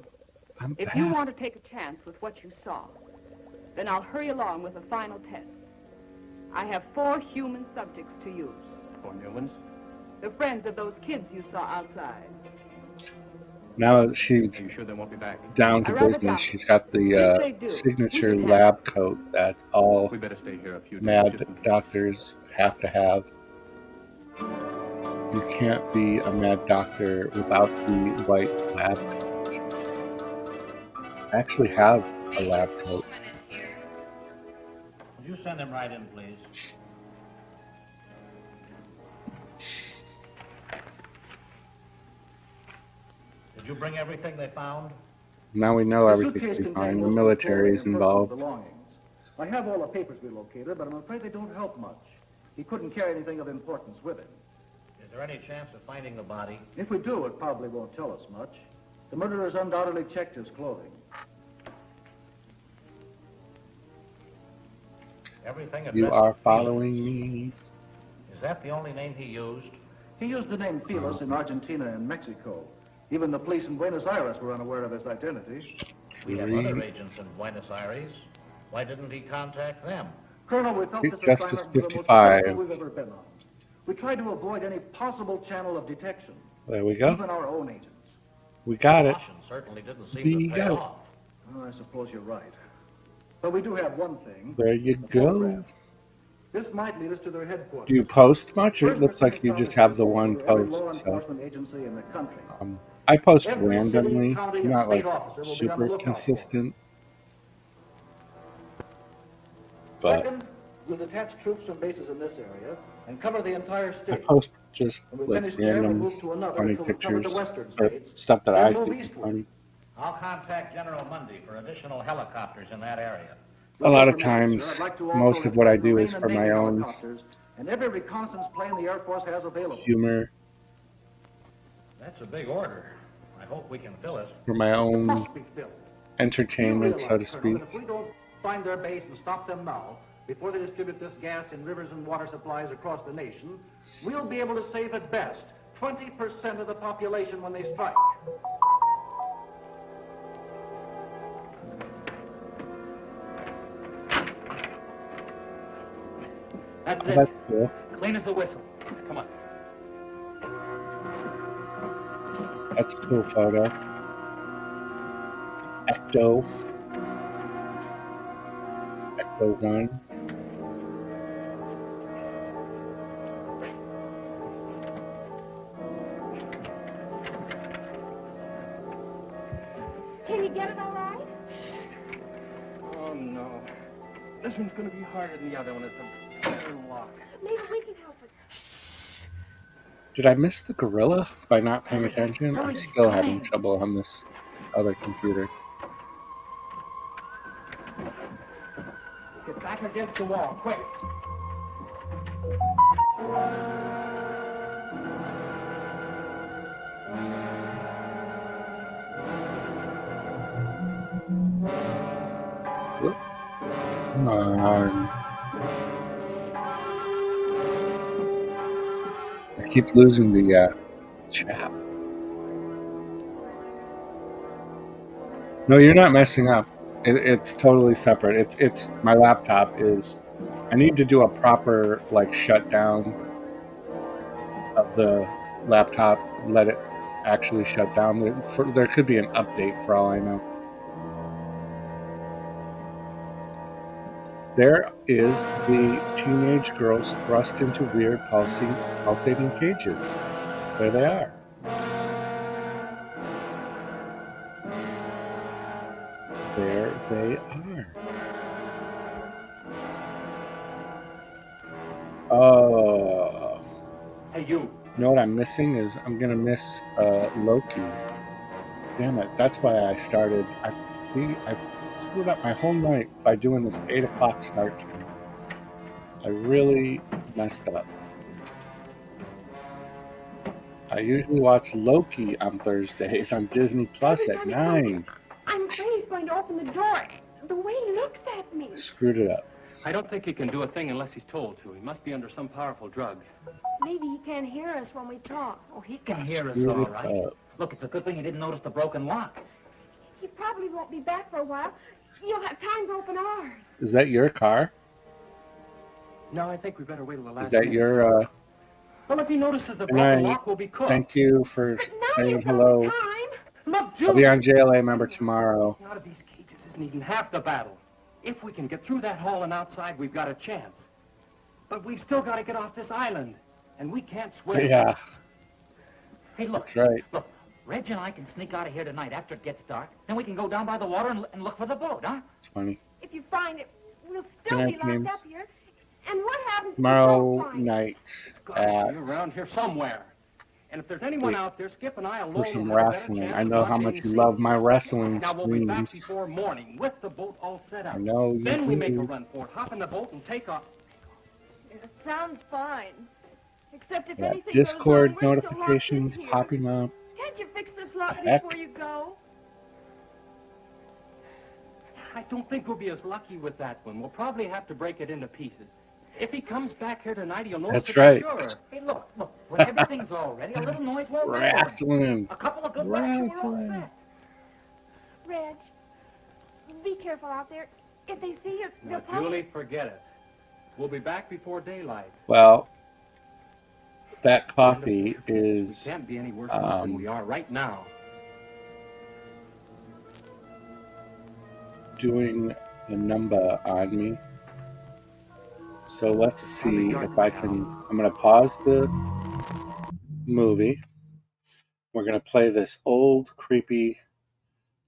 I'm If back. you want to take a chance with what you saw, then I'll hurry along with the final tests. I have 4 human subjects to use. 4 new ones? The friends of those kids you saw outside. Now that Are she's you sure they won't be back? down to I rather business, doubt she's got If the they do, signature we can lab coat that all We better stay here a few days. mad just in case. doctors have to have. You can't be a mad doctor without the white lab coat. I actually have a lab coat. Would you send him right in, please? Did you bring everything they found? Now we know The everything suitcase we contained find. The most of military is clothing and personal involved. belongings. I have all the papers we located, but I'm afraid they don't help much. He couldn't carry anything of importance with him. Is there any chance of finding the body? If we do, it probably won't tell us much. The murderers undoubtedly checked his clothing. Everything You addressed are to following Felix. me. Is that the only name he used? He used the name Felix in Argentina and Mexico. Even the police in Buenos Aires were unaware of his identity. We have other agents in Buenos Aires. Why didn't he contact them? Colonel, we felt this Justice assignment was the most 55. critical we've ever been on. We tried to avoid any possible channel of detection. There we go. Even our own agents. We got it. Caution certainly didn't seem We to pay got it. off. Oh, I suppose you're right. But we do have one thing. There you the go. photograph. This might lead us to their headquarters. Do you post much? Or it First, looks we're like you gonna just have the promise one to every law post. So enforcement agency in the country. I post Every city, randomly, county, and not state like officer will be on the super lookout for. consistent. But Second, we'll detach troops from bases in this area and cover the entire I state. post just When we like finish there, we'll random move to another funny until we cover pictures the western or states. stuff that then I move think is eastward. funny. I'll contact General Mundy for additional helicopters in that area. A lot of With your permission, times, sir, I'd like to also most of what I request do Marine is and for my Navy own helicopters and every reconnaissance plane the Air Force has available. humor, That's a big order. I hope we can fill it. for my own Must be filled. entertainment, You so to realize, Colonel, speak. that if we don't find their base and stop them now, before they distribute this gas in rivers and water supplies across the nation, we'll be able to save at best 20% of the population when they strike. That's Oh, it. that's cool. Clean as a whistle. Come on. That's a cool photo. Ecto 1. Can you get it all right? Oh, no. This one's going to be harder than the other one. It's a better lock. Maybe we can help it. Did I miss the gorilla by not paying attention? I'm still having trouble on this other computer. Get back against the wall, quick. Come on. I keep losing the chat. No, you're not messing up. It's totally separate. It's my laptop is. I need to do a proper like shutdown of the laptop. Let it actually shut down. There could be an update for all I know. There is the teenage girls thrust into weird pulsating cages. There they are. There they are. Oh. Hey, you. You know what I'm missing is I'm gonna miss Loki. Damn it! That's why I started. I screwed up my whole night by doing this 8 o'clock start time. I really messed up. I usually watch Loki on Thursdays on Disney Plus at 9. I'm afraid he's going to open the door. The way he looks at me. I screwed it up. I don't think he can do a thing unless he's told to. He must be under some powerful drug. Maybe he can't hear us when we talk. Oh, he can hear us all right. Look, it's a good thing he didn't notice the broken lock. He probably won't be back for a while. You'll have time to open ours. Is that your car? No, I think we better wait till the last Is that minute. your Well, if he notices the broken lock, we'll be cooked. Thank you for saying hello. Look, I'll be on JLA member tomorrow. Out of these cages isn't even half the battle. If we can get through that hall and outside, we've got a chance. But we've still got to get off this island, and we can't swim. Yeah. Hey, look. That's right. Look, Reg and I can sneak out of here tonight after it gets dark. Then we can go down by the water and look for the boat, huh? It's funny. If you find it, we'll still Good be night, locked James. up here. And what happens Tomorrow if we don't find night It's got to be around here somewhere. And if there's anyone out there, Skip and I will for some have a better wrestling. chance I of know not how being much you seen. love my wrestling Now we'll be back streams. before morning with the boat all set up. I know you Then we make a do. run for it, hop in the boat and take off. It sounds fine. Except if Yeah, anything Discord goes wrong, we're still locked in notifications here. popping up. Can't you fix this lock Heck. before you go? I don't think we'll be as lucky with that one. We'll probably have to break it into pieces. If he comes back here tonight, he'll notice That's it right. for sure. Hey, look, when everything's all ready, a little noise won't matter. Wrestling. A couple of good laps and we're all Wrestling. set. Reg, be careful out there. If they see you, Now, they'll probably... Julie, forget it. We'll be back before daylight. Well, that coffee We is can't be any worse off than we are right now. doing the number on me. So let's see if I can. I'm going to pause the movie. We're going to play this old, creepy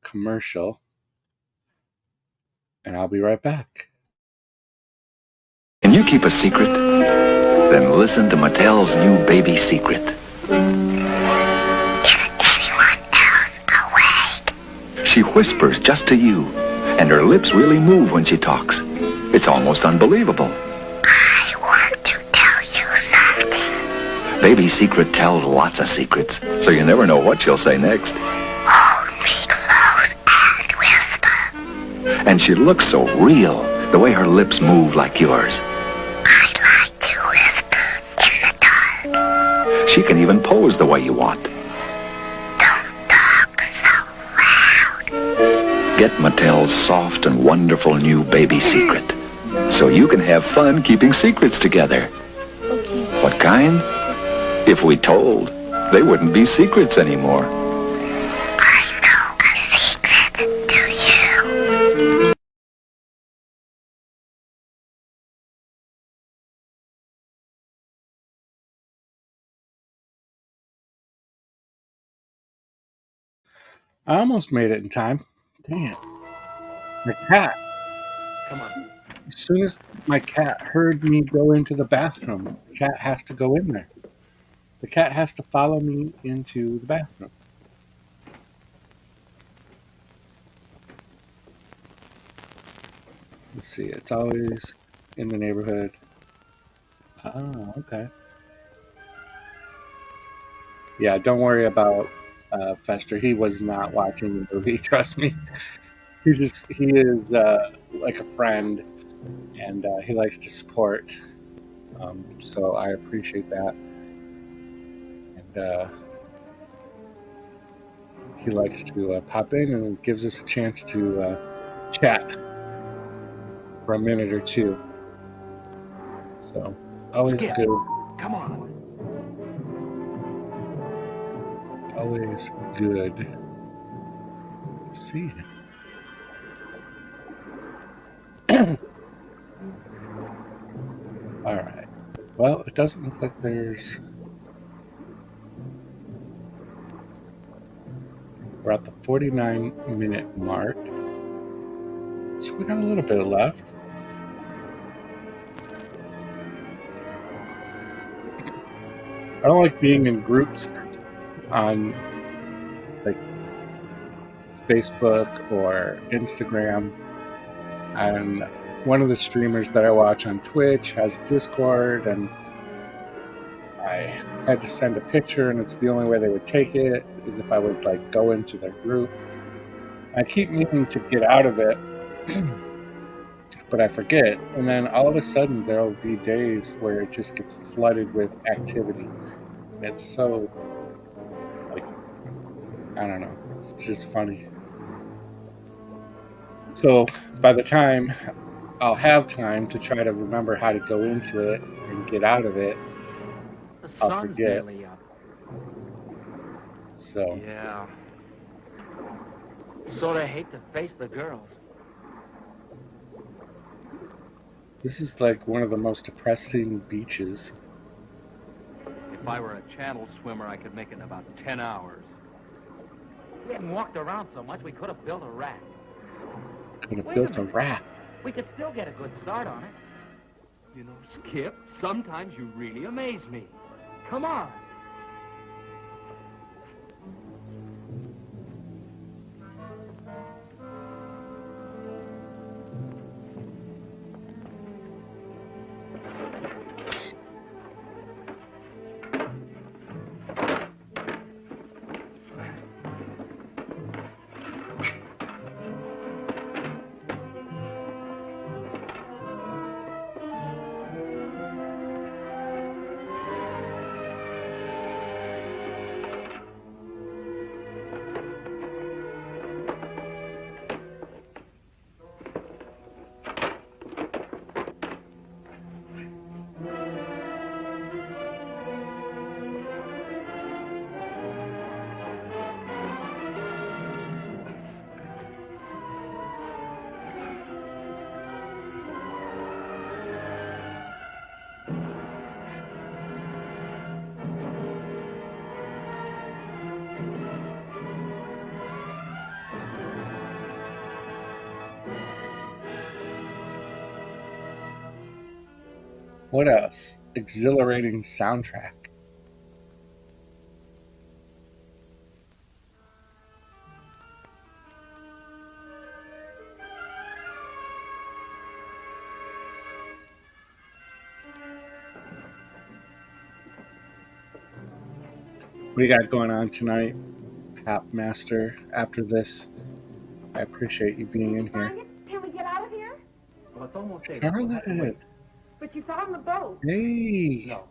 commercial. And I'll be right back. Can you keep a secret? Then listen to Mattel's new baby secret. Is anyone else awake? She whispers just to you, and her lips really move when she talks. It's almost unbelievable. I want to tell you something. Baby Secret tells lots of secrets, so you never know what she'll say next. Hold me close and whisper. And she looks so real, the way her lips move like yours. I like to whisper in the dark. She can even pose the way you want. Don't talk so loud. Get Mattel's soft and wonderful new baby secret, so you can have fun keeping secrets together. Okay. What kind? If we told, they wouldn't be secrets anymore. I know a secret, do you? I almost made it in time. Dang it. My cat. Come on. As soon as my cat heard me go into the bathroom, the cat has to go in there. The cat has to follow me into the bathroom. Let's see, it's always in the neighborhood. Oh, okay. Yeah, don't worry about Fester. He was not watching the movie, trust me. He is like a friend and he likes to support. So I appreciate that. And he likes to pop in and gives us a chance to chat for a minute or two. So always Skip, good. come on. Always good to see him. All right. Well, it doesn't look like there's... We're at the 49-minute mark. So we got a little bit left. I don't like being in groups on like Facebook or Instagram. And one of the streamers that I watch on Twitch has Discord, and I had to send a picture, and it's the only way they would take it is if I would like go into their group. I keep meaning to get out of it, but I forget. And then all of a sudden there'll be days where it just gets flooded with activity. It's so, like, I don't know. It's just funny. So by the time I'll have time to try to remember how to go into it and get out of it, The I'll sun's forget. nearly up. So Yeah. Sort of hate to face the girls. this is like one of the most depressing beaches. If I were a channel swimmer, I could make it in about 10 hours. We hadn't walked around so much we could have built a raft. Could have Wait built a a minute. raft. We could still get a good start on it. You know, Skip, sometimes you really amaze me. Come on. What else? Exhilarating soundtrack. What do you got going on tonight, Hap Master? After this, I appreciate you being in here. Can we get out of here? Well, it's almost 8. We'll have to wait. Charlotte, But you found the boat. hey, No.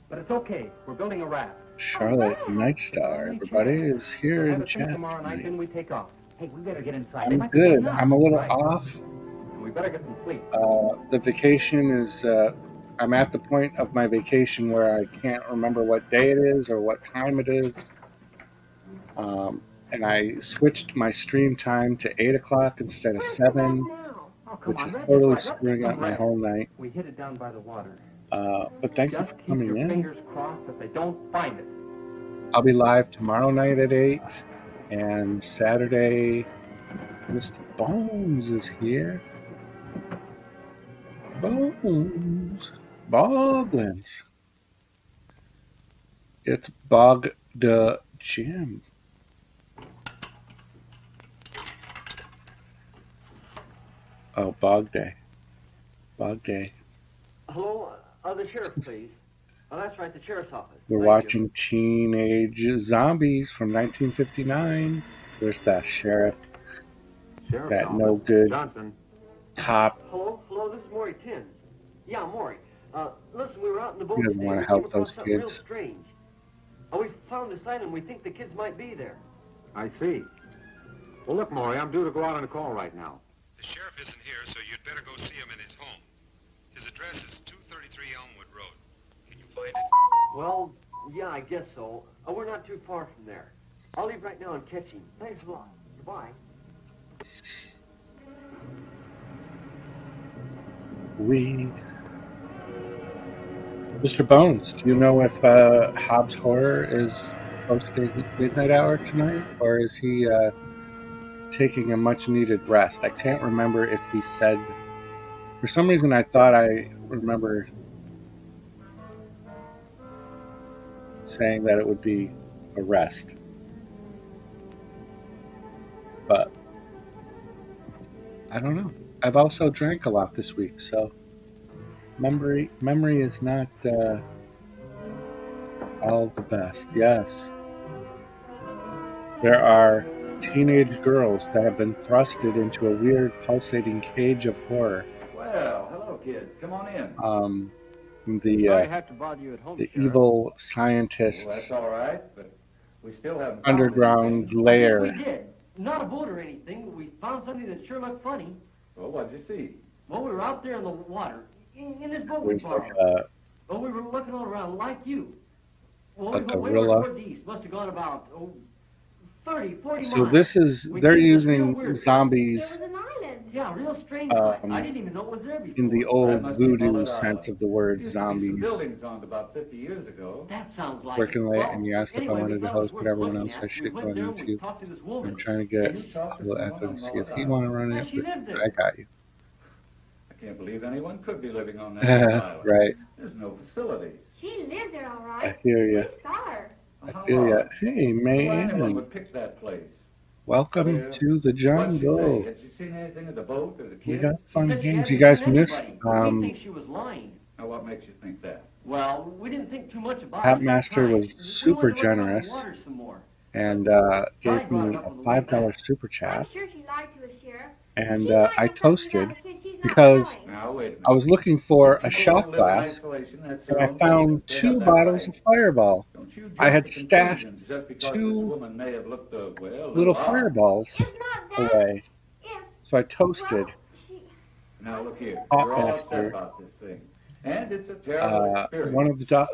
But it's okay. We're building a raft. Charlotte Nightstar, everybody is here We'll in have a drink chat tomorrow night, tonight. then we take off. Hey, we better get inside. They I'm might be getting good. up. I'm a little Right. off. And we better get some sleep. The vacation is, I'm at the point of my vacation where I can't remember what day it is or what time it is. And I switched my stream time to 8 o'clock instead of 7, Oh, come which on, is Red, totally let's get screwing some up my rest. whole night. We hit it down by the water. But thank you Just for keep coming your in. fingers crossed that they don't find it. I'll be live tomorrow night at 8, and Saturday, Mr. Bones is here. Bones. Boglins. It's Bog the Jim. Oh, Bog Day. Bog Day. Hello, the sheriff, please. Oh, that's right, the sheriff's office. We're Thank watching Teenage Zombies from 1959. There's that sheriff, Sheriff's that office. no good Johnson. cop. Hello, this is Maury Timms. Yeah, Maury. Listen, we were out in the boat He doesn't today. want We to came help across those something real kids. strange. We found this island. We think the kids might be there. I see. Well, look, Maury, I'm due to go out on a call right now. The sheriff isn't here, so you'd better go see him in his home. His address is 233 Elmwood Road. Can you find it? Well, yeah, I guess so. We're not too far from there. I'll leave right now and catch him. Thanks a lot. Goodbye. Mr. Bones, do you know if Hobbs Horror is hosting Midnight Hour tonight, or is he taking a much-needed rest? I can't remember if he said. For some reason, I thought I remember saying that it would be a rest, but I don't know. I've also drank a lot this week, so memory is not all the best. Yes, there are teenage girls that have been thrusted into a weird pulsating cage of horror. Well, hello, kids. Come on in. The Sorry I have to bother you at home, Sheriff. evil Well, scientists' that's all right, but we still haven't found underground anything. lair. We did. Not a boat or anything, but we found something that sure looked funny. Well, what'd you see? Well, we were out there in the water, in this boat we There's borrowed. like Well, we were looking all around like you. Well, a we went way gorilla. toward the east. Must have gone about 30, 40 So miles. this is We they're came to this real using weird zombies place. Yeah, real strange like. I didn't even know it was there before. in the That old must be voodoo Mullet sense Island. of the word Used to be some zombies. buildings on it about 50 years ago. That sounds like Working it. late, Well, and you asked if I anyway, we wanted to thought it was host, worth but everyone looking else at. has We shit went going there on and we too. talked to this woman. I'm trying to get You talked a to little someone echo on to see if Mullet you Island. want to run Yeah, it. she lived there. I got you. I can't believe anyone could be living on that island. Right. There's no facilities. She lives there all I right. hear you. We saw her. I How feel you. large? Hey, Why anyone man. would pick that place? Welcome Well, to the what'd she say? jungle. Had she seen anything of the boat or the We got kids? She fun said she games. hadn't You guys seen missed anybody, but we think she was lying. Now, what makes you think that? Well, we didn't think too much about Hat it. Master was We super wanted to look around the generous water some more. and Di gave brought it me up a on the way $5 back. super I'm chat. sure she lied to us, Sheriff. And She might I know something about toasted the kids she's not because telling. Now, wait a minute. I was looking for a People shot live in glass, isolation, that's and their I own found business. They have 2 that bottles right. of Fireball. Don't you I jump had to stashed conclusions just because this 2 woman may have looked well, a little little odd. fireballs It's not that. away. It's, So I well, toasted she... Now, look here. Hot You're all upset Master about this thing. And it's a terrible experience.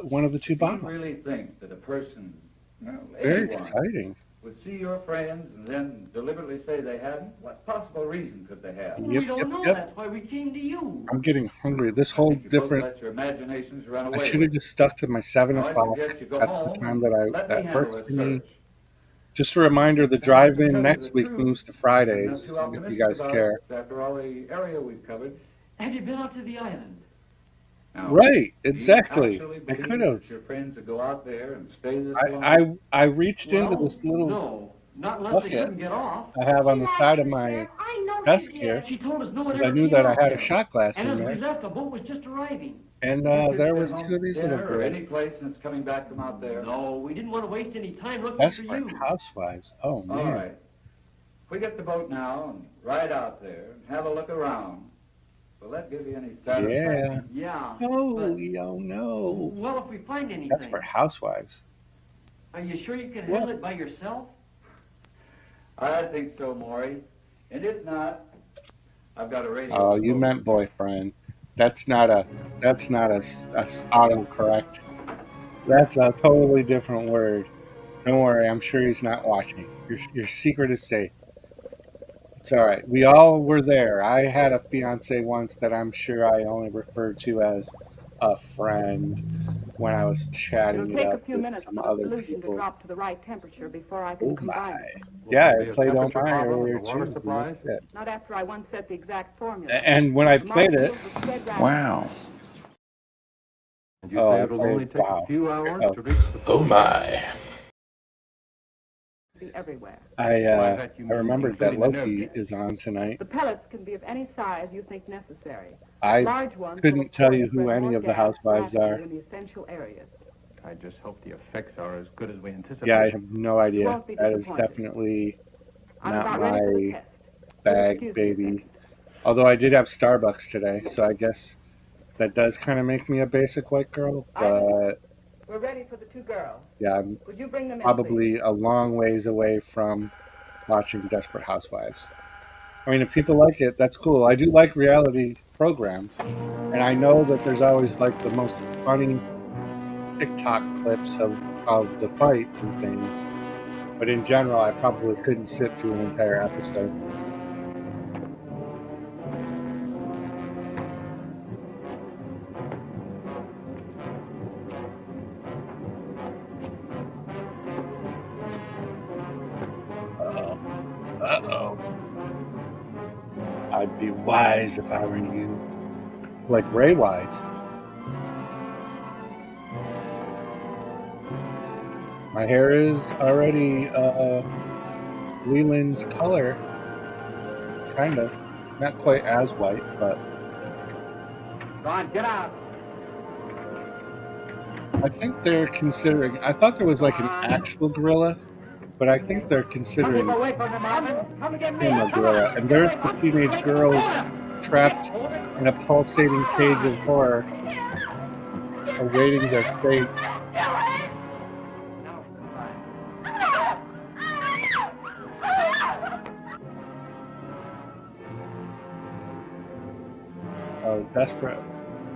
one of the 2 Do you bottles. really think that a person, well, Very anyone, exciting. would see your friends and then deliberately say they hadn't? What possible reason could they have? We don't know. That's why we came to you. I'm getting hungry. This whole You both different. let your imaginations run I away should have with just stuck to my 7 Now, I o'clock. suggest you go That's the home time and let me that handle works this for me. search. Just a reminder: the And to tell drive-in you next the week truth, moves to I'm not Fridays. too If you optimistic guys about care. it after all the area we've covered. Have you been out to the island? Now, Right, do you exactly. actually I believe could that have. your friends would go out there and stay this long? I reached into Well, this little no. Not unless they bucket couldn't get off. I have on the She side lied of to us, my Sheriff. I know desk she here did. She told us no one because I ever knew came that I out had a there. shot glass And in as we there, left, the boat was just arriving. and Think that there you've was been 2 home of these little dinner or girls. any place since coming back from out there? No, we didn't want to waste any time looking for Desperate you. housewives. Oh All man. right. We get the boat now and ride out there and have a look around. Will that give you any satisfaction? Yeah. No, but- no. Well, if we find anything, Desperate housewives. are you sure you can What? handle it by yourself? I think so, Maury. And if not, I've got a radio. Oh, on the you boat. meant boyfriend. That's not a autocorrect. That's a totally different word. Don't worry, I'm sure he's not watching. Your secret is safe. It's all right. We all were there. I had a fiance once that I'm sure I only referred to as a friend when I was chatting It'll it take a up few with minutes some for the other solution to people. drop to the right temperature before I can Oh combine my! it. Yeah, there I be a played on temperature mine problem with earlier the water too. You supplies? missed it. Not after I once set the exact formula. And when I The played it, molecules will spread rapidly. Wow. And you Oh, say I it'll played- only take wow. a few hours Oh. to reach the Oh my. Be everywhere. that you I mean remembered that including the nerve Loki gas. is on tonight. The pellets can be of any size you think necessary. I Large ones couldn't will, of tell course, you who spread any more of the gas housewives rapidly are. in the essential areas. I just hope the effects are as good as we anticipate. Yeah, I have no You idea. won't be That is disappointed. definitely I'm not about ready for the my test. You'll bag, excuse me a baby. second. Although I did have Starbucks today, so I guess that does kind of make me a basic white girl. But We're ready for the two girls. yeah, I'm Would you bring them in, probably a long ways away from watching Desperate Housewives. I mean, if people like it, that's cool. I do like reality programs, and I know that there's always like the most funny TikTok clips of the fights and things. But in general, I probably couldn't sit through an entire episode. Uh-oh. Uh-oh. I'd be wise if I were you. Like Ray Wise. My hair is already Leland's color. Kind of. Not quite as white, but Go on, get out. I think they're considering. I thought there was like an actual gorilla, but I think they're considering Keep away from him, Marvin. Come and get me. him a gorilla. And there's the teenage girls trapped in a pulsating cage of horror, awaiting their fate. Oh, Desperate.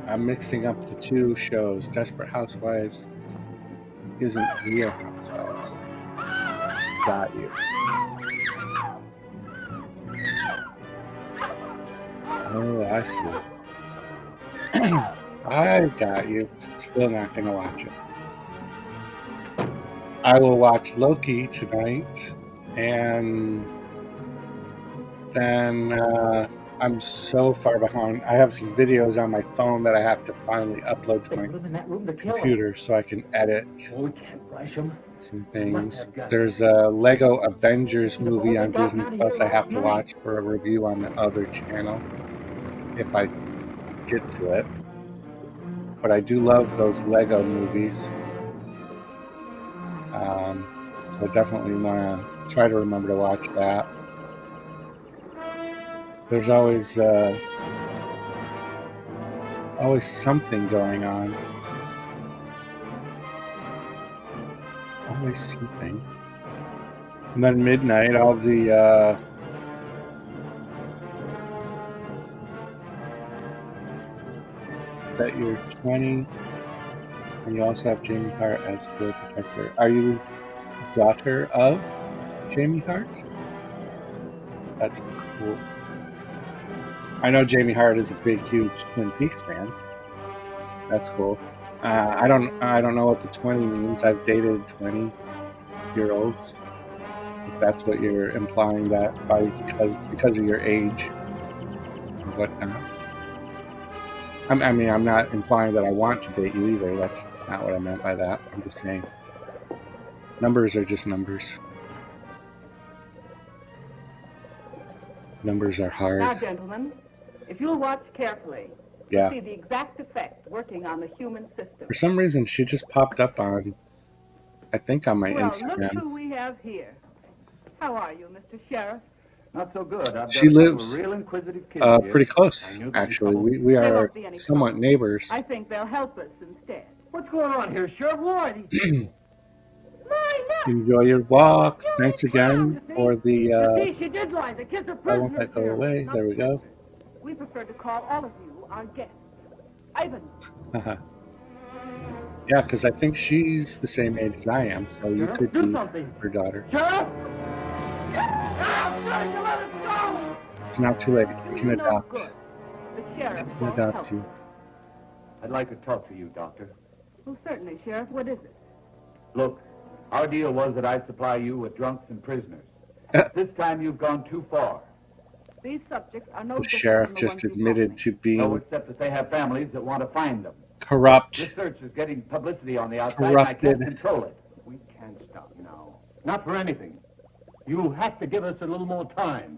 I'm mixing up the two shows. Desperate Housewives isn't Real Housewives. Got you. Oh, I see. I got you. Still not going to watch it. I will watch Loki tonight, and then I'm so far behind. I have some videos on my phone that I have to finally upload to my computer so I can edit some things. There's a Lego Avengers movie on Disney Plus I have to watch for a review on the other channel if I get to it. But I do love those Lego movies. So I definitely want to try to remember to watch that. There's always something going on. Always something. And then midnight, all the that you're 20, and you also have Jamie Hart as Girl Protector. Are you daughter of Jamie Hart? That's cool. I know Jamie Hart is a big, huge Twin Peaks fan. That's cool. I don't know what the 20 means. I've dated 20-year-olds. If that's what you're implying that by because of your age and whatnot. I mean, I'm not implying that I want to date you either. That's not what I meant by that. I'm just saying numbers are just numbers. Numbers are hard. Now, gentlemen, if you'll watch carefully, Yeah. you'll see the exact effect working on the human system. For some reason, she just popped up on, I think, on my Well, Instagram. look who we have here. How are you, Mr. Sheriff? Not so good. She lives real inquisitive kid pretty close, actually. We are somewhat neighbors. I think they'll help us instead. What's going on here, Sheriff? Lloyd? Enjoy your walk. Thanks again for the. She did lie. The kids are I won't prisoners let go here. away. There we go. We prefer to call all of you our guests. Ivan. Yeah, because I think she's the same age as I am, so you could be her daughter. Sheriff? It's not too late. You can adopt. The sheriff You can won't adopt help. you. I'd like to talk to you, Doctor. Well, certainly, Sheriff. What is it? Look, our deal was that I'd supply you with drunks and prisoners. This time you've gone too far. These subjects are no The different sheriff from the just ones you admitted to No, being except that they have families that want to find them. corrupt. This search is getting publicity on the outside, and I can't Corrupted. control it. We can't stop now. Not for anything. You have to give us a little more time.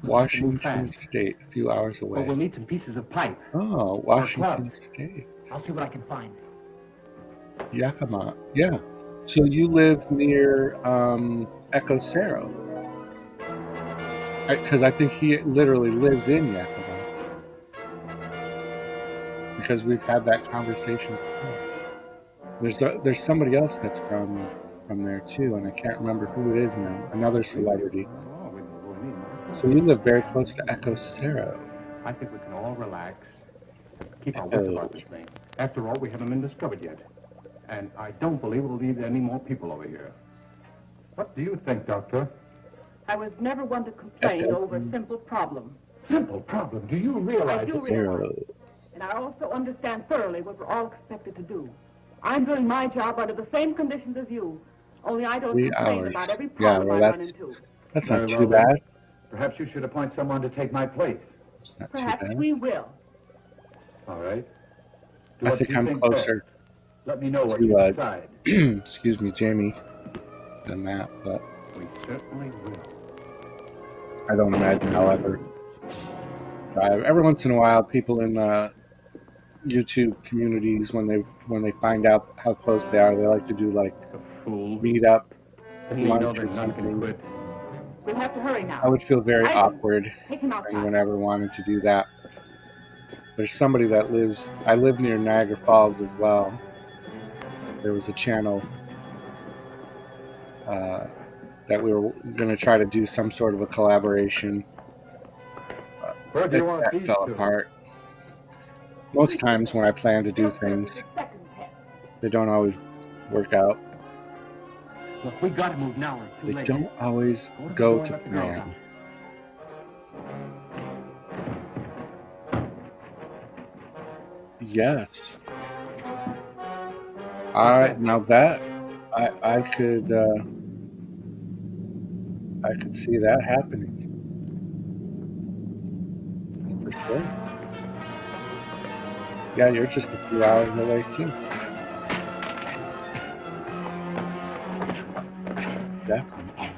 Washington State, a few hours away. Well, we'll need some pieces of pipe. Oh, Washington clubs. State. I'll see what I can find. Yakima. Yeah. So you live near Echo Cerro. Because I think he literally lives in Yakima. Because we've had that conversation before. There's somebody else that's from there too, and I can't remember who it is now. Another celebrity. So you live very close to Echo Cerro. I think we can all relax. Keep our wits about this thing. After all, we haven't been discovered yet. And I don't believe we'll need any more people over here. What do you think, Doctor? I was never one to complain over simple problems. Simple problem. Do you realize I do realize. And I also understand thoroughly what we're all expected to do. I'm doing my job under the same conditions as you. Only I don't complain about every problem I run into. That's not too bad. Perhaps you should appoint someone to take my place. Perhaps we will. All right. I think I'm closer Let me know what you decide. excuse me, Jamie, than that, but we certainly will. I don't imagine I'll ever drive. Every once in a while, people in the YouTube communities, when they find out how close they are, they like to do like meet up, lunch or something. We'll have to hurry now. I would feel very awkward if anyone ever wanted to do that. There's somebody that lives. I live near Niagara Falls as well. There was a channel that we were going to try to do some sort of a collaboration. That fell apart. Most times when I plan to do things, they don't always work out. Look, we gotta move now. It's too They late. don't always go to plan. Yes. All right, now that I could see that happening for sure. Yeah, you're just a few hours away too. Definitely.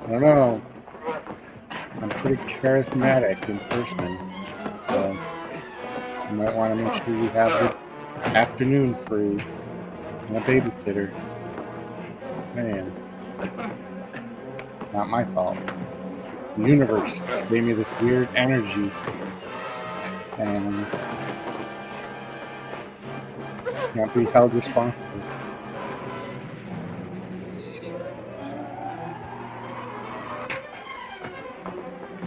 I don't know. I'm pretty charismatic in person, so you might want to make sure you have the afternoon free and a babysitter. Just saying. It's not my fault. The universe just gave me this weird energy, and can't be held responsible.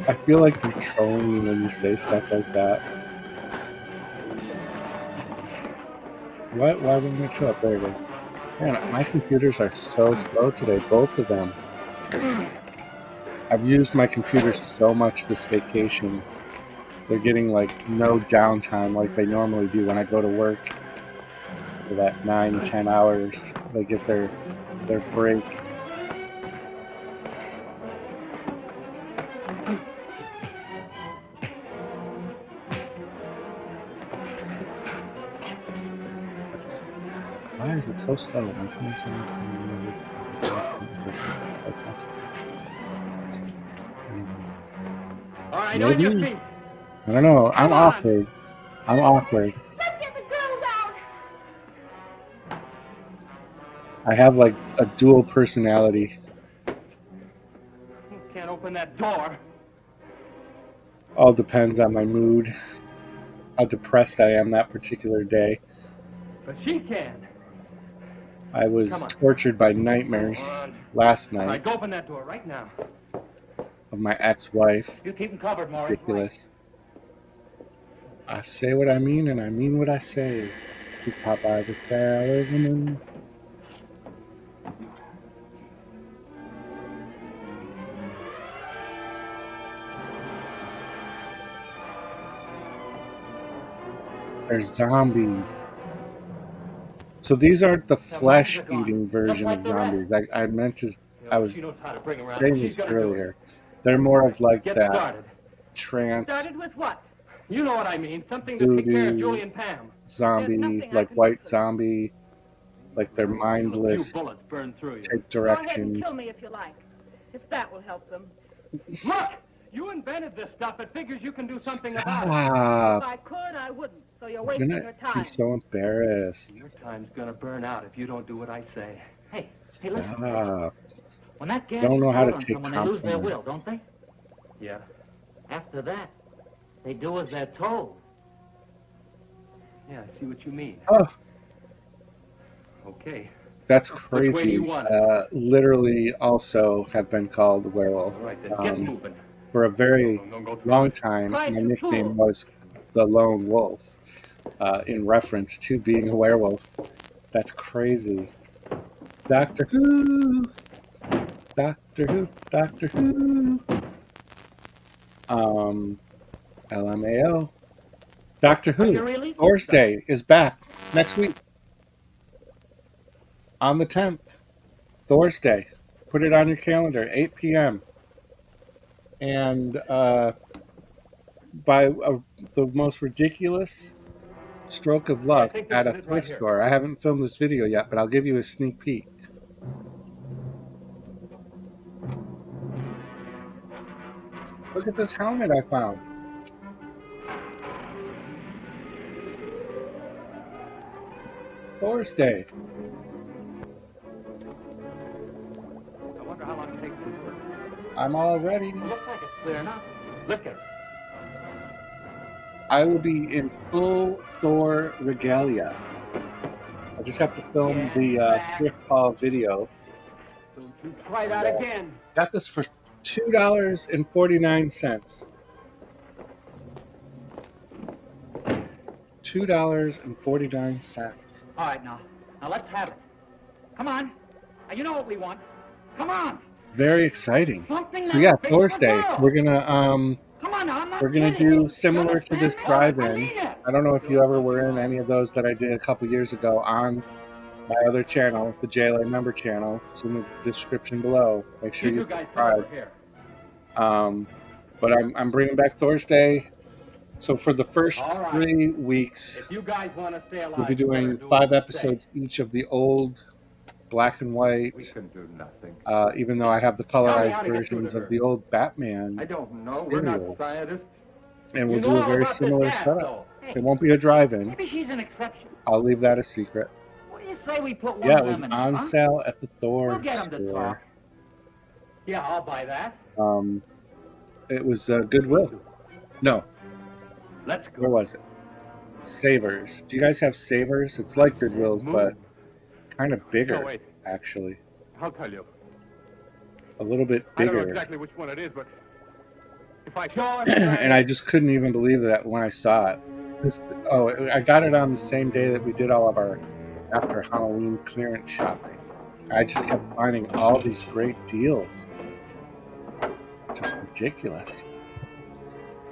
I feel like you're trolling me when you say stuff like that. What? Why wouldn't it show up? There it is. Man, my computers are so slow today, both of them. I've used my computers so much this vacation. They're getting like no downtime like they normally do when I go to work for that 9-10 hours. They get their break. Why is it so slow? All right, on your feet. I don't know. I'm awkward. I'm awkward. Let's get the girls out. I have like a dual personality. You can't open that door. All depends on my mood, how depressed I am that particular day. But she can. I was tortured by nightmares last All right, night go open that door right now. of my ex-wife. You keep them covered, Maury. Ridiculous. I say what I mean, and I mean what I say. She's Popeye the Sailor. There's zombies. So these aren't the flesh-eating version of zombies. I meant to. I was saying this earlier. They're more of like that trance. Started with what? You know what I mean. Something to take care of Julie and Pam. Zombie, like white zombie, like they're mindless. Bullets burn through you. Take Go ahead and direction. kill me if you like, if that will help them. Look, you invented this stuff. It figures you can do something about it. Stop. If I could, I wouldn't. So you're I'm wasting gonna your be time. so embarrassed. Your time's gonna burn out if you don't do what I say. Hey, listen. Stop. When that gas Don't is know how to poured on take someone, they lose their will, compliments. don't they? Yeah. After that, they do as they're told. Yeah, I see what you mean. Oh, Okay. that's Which way do you crazy. want it? Literally also have been called werewolf. All right, then get Um, moving. for a very Don't go through long it. time, Try my to nickname fool. was the Lone Wolf, in reference to being a werewolf. That's crazy. Doctor Who, Doctor Who, Doctor Who. LMAO. Doctor Are you Who. releasing stuff? Thursday is back next week on the 10th. Thursday. Put it on your calendar, 8 p.m. And by the most ridiculous stroke of Yeah, I luck think this at is a it right thrift here. store. I haven't filmed this video yet, but I'll give you a sneak peek. Look at this helmet I found. Thursday. I wonder how long it takes to work. I'm all ready. Looks like it's clear enough. Let's get it. I will be in full Thor regalia. I just have to film the thrift haul video. Don't you try that again. Got this for $2.49. $2.49. All right, now let's have it. Come on. Now, you know what we want. Come on. Very exciting. Something So that yeah, fits the Thursday girl. we're gonna Come on now, I'm not we're gonna kidding. do similar to this drive-in. mean it. I don't know if you ever were in any of those that I did a couple years ago on my other channel, the JLA member channel. It's in the description below. Make sure You you two guys come over subscribe. here. But I'm bringing back Thursday. So for the first All right. 3 weeks, If you guys want to stay alive, we'll be you better doing do 5 what we episodes each of the old black and white. We can do nothing. Even though I have the Tell me colorized how to get versions through to of her. the old Batman I don't know. We're not serials. scientists. And we'll You do know a all very about this similar gas, setup. though. It won't be a drive-in. Maybe she's an exception. I'll leave that a secret. What do you say we put one Yeah, of it was them in? on huh? sale at the Thor We'll get 'em to store. talk. Yeah, I'll buy that. It was Goodwill. No, Let's go. where was it? Savers. Do you guys have Savers? It's like Goodwill's, but kind of bigger, No, wait. actually. I'll tell you. A little bit I don't know bigger. exactly which one it is, but if I show it, And I just couldn't even believe that when I saw it. I got it on the same day that we did all of our after Halloween clearance shopping. I just kept finding all these great deals. Just ridiculous.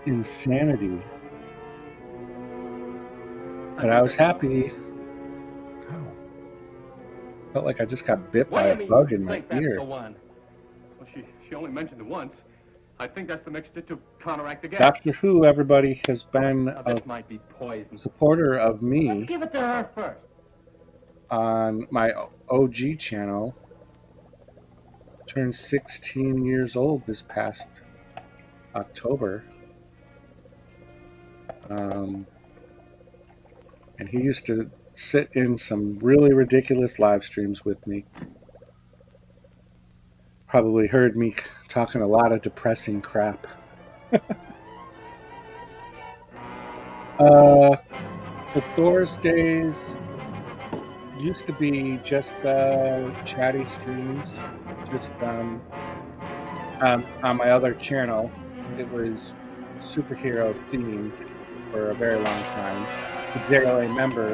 Insanity. But I was happy. Oh. Felt like I just got bit by a bug in my think that's ear. the one? Well, she only mentioned it once. I think that's the mixture to counteract the gas. Doctor Who, everybody, has been Now, this might be poison. a supporter of Let's me give it to her first. on my OG channel. Turned 16 years old this past October. And he used to sit in some really ridiculous live streams with me. Probably heard me talking a lot of depressing crap. So Thursdays used to be just chatty streams, just on my other channel. It was superhero themed for a very long time. The JLA member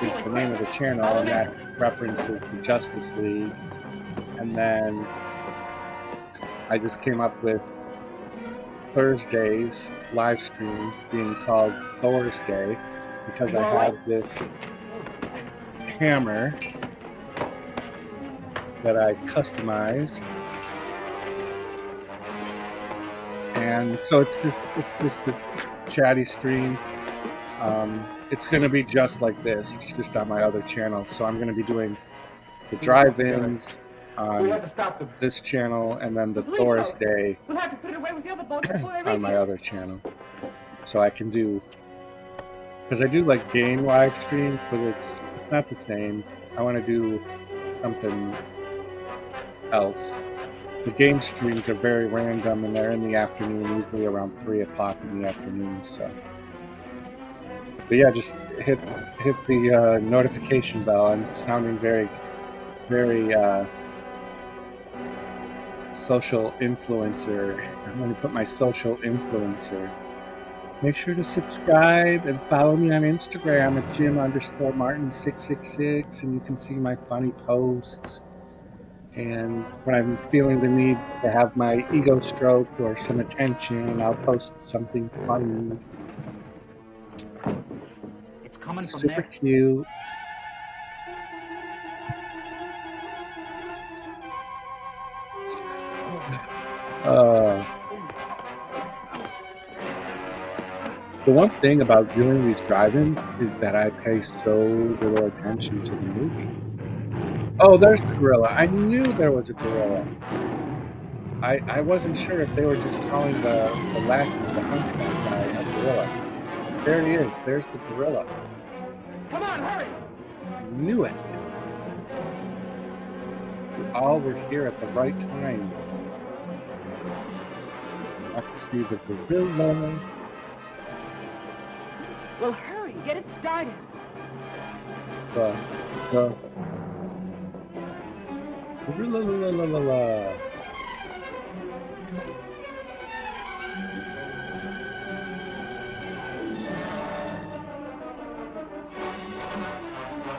is the name of the channel, and that references the Justice League. And then I just came up with Thursdays live streams being called Thursday because I have this hammer that I customized. And so it's just a chatty stream. It's going to be just like this. It's just on my other channel. So I'm going to be doing the drive-ins on this channel and then the Thursday We'll have to put it away with the other boat before they on reach my it. other channel. So I can do, because I do like game live streams, but it's not the same. I want to do something else. The game streams are very random, and they're in the afternoon, usually around 3 o'clock in the afternoon. So, but yeah, just hit the notification bell. I'm sounding very social influencer. I'm going to put my social influencer. Make sure to subscribe and follow me on Instagram at Jim_Martin666, and you can see my funny posts. And when I'm feeling the need to have my ego stroked or some attention, I'll post something funny. It's coming from Super there. cute. The one thing about doing these drive-ins is that I pay so little attention to the movie. Oh, there's the gorilla. I knew there was a gorilla. I wasn't sure if they were just calling the lackey, the hunchback guy, a gorilla. There he is. There's the gorilla. Come on, hurry! Knew it. We all were here at the right time. Got to see the gorilla. Well, hurry, get it started. The gorilla.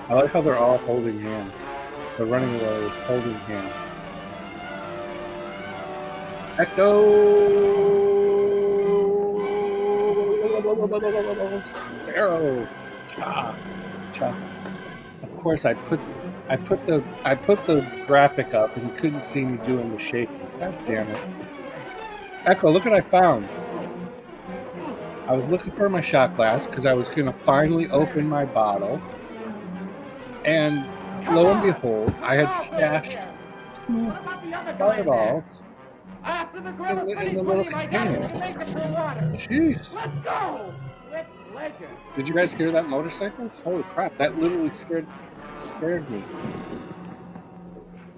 I like how they're all holding hands. They're running away holding hands. Echo! Pharaoh! Cha! Cha! Of course, I put the graphic up and you couldn't see me doing the shaking. God damn it! Echo, look what I found. I was looking for my shot glass because I was going to finally open my bottle. And lo and behold, I had stashed 2 fireballs in the little container. Jeez. Let's go! With pleasure. Did you guys hear that motorcycle? Holy crap, that literally scared me.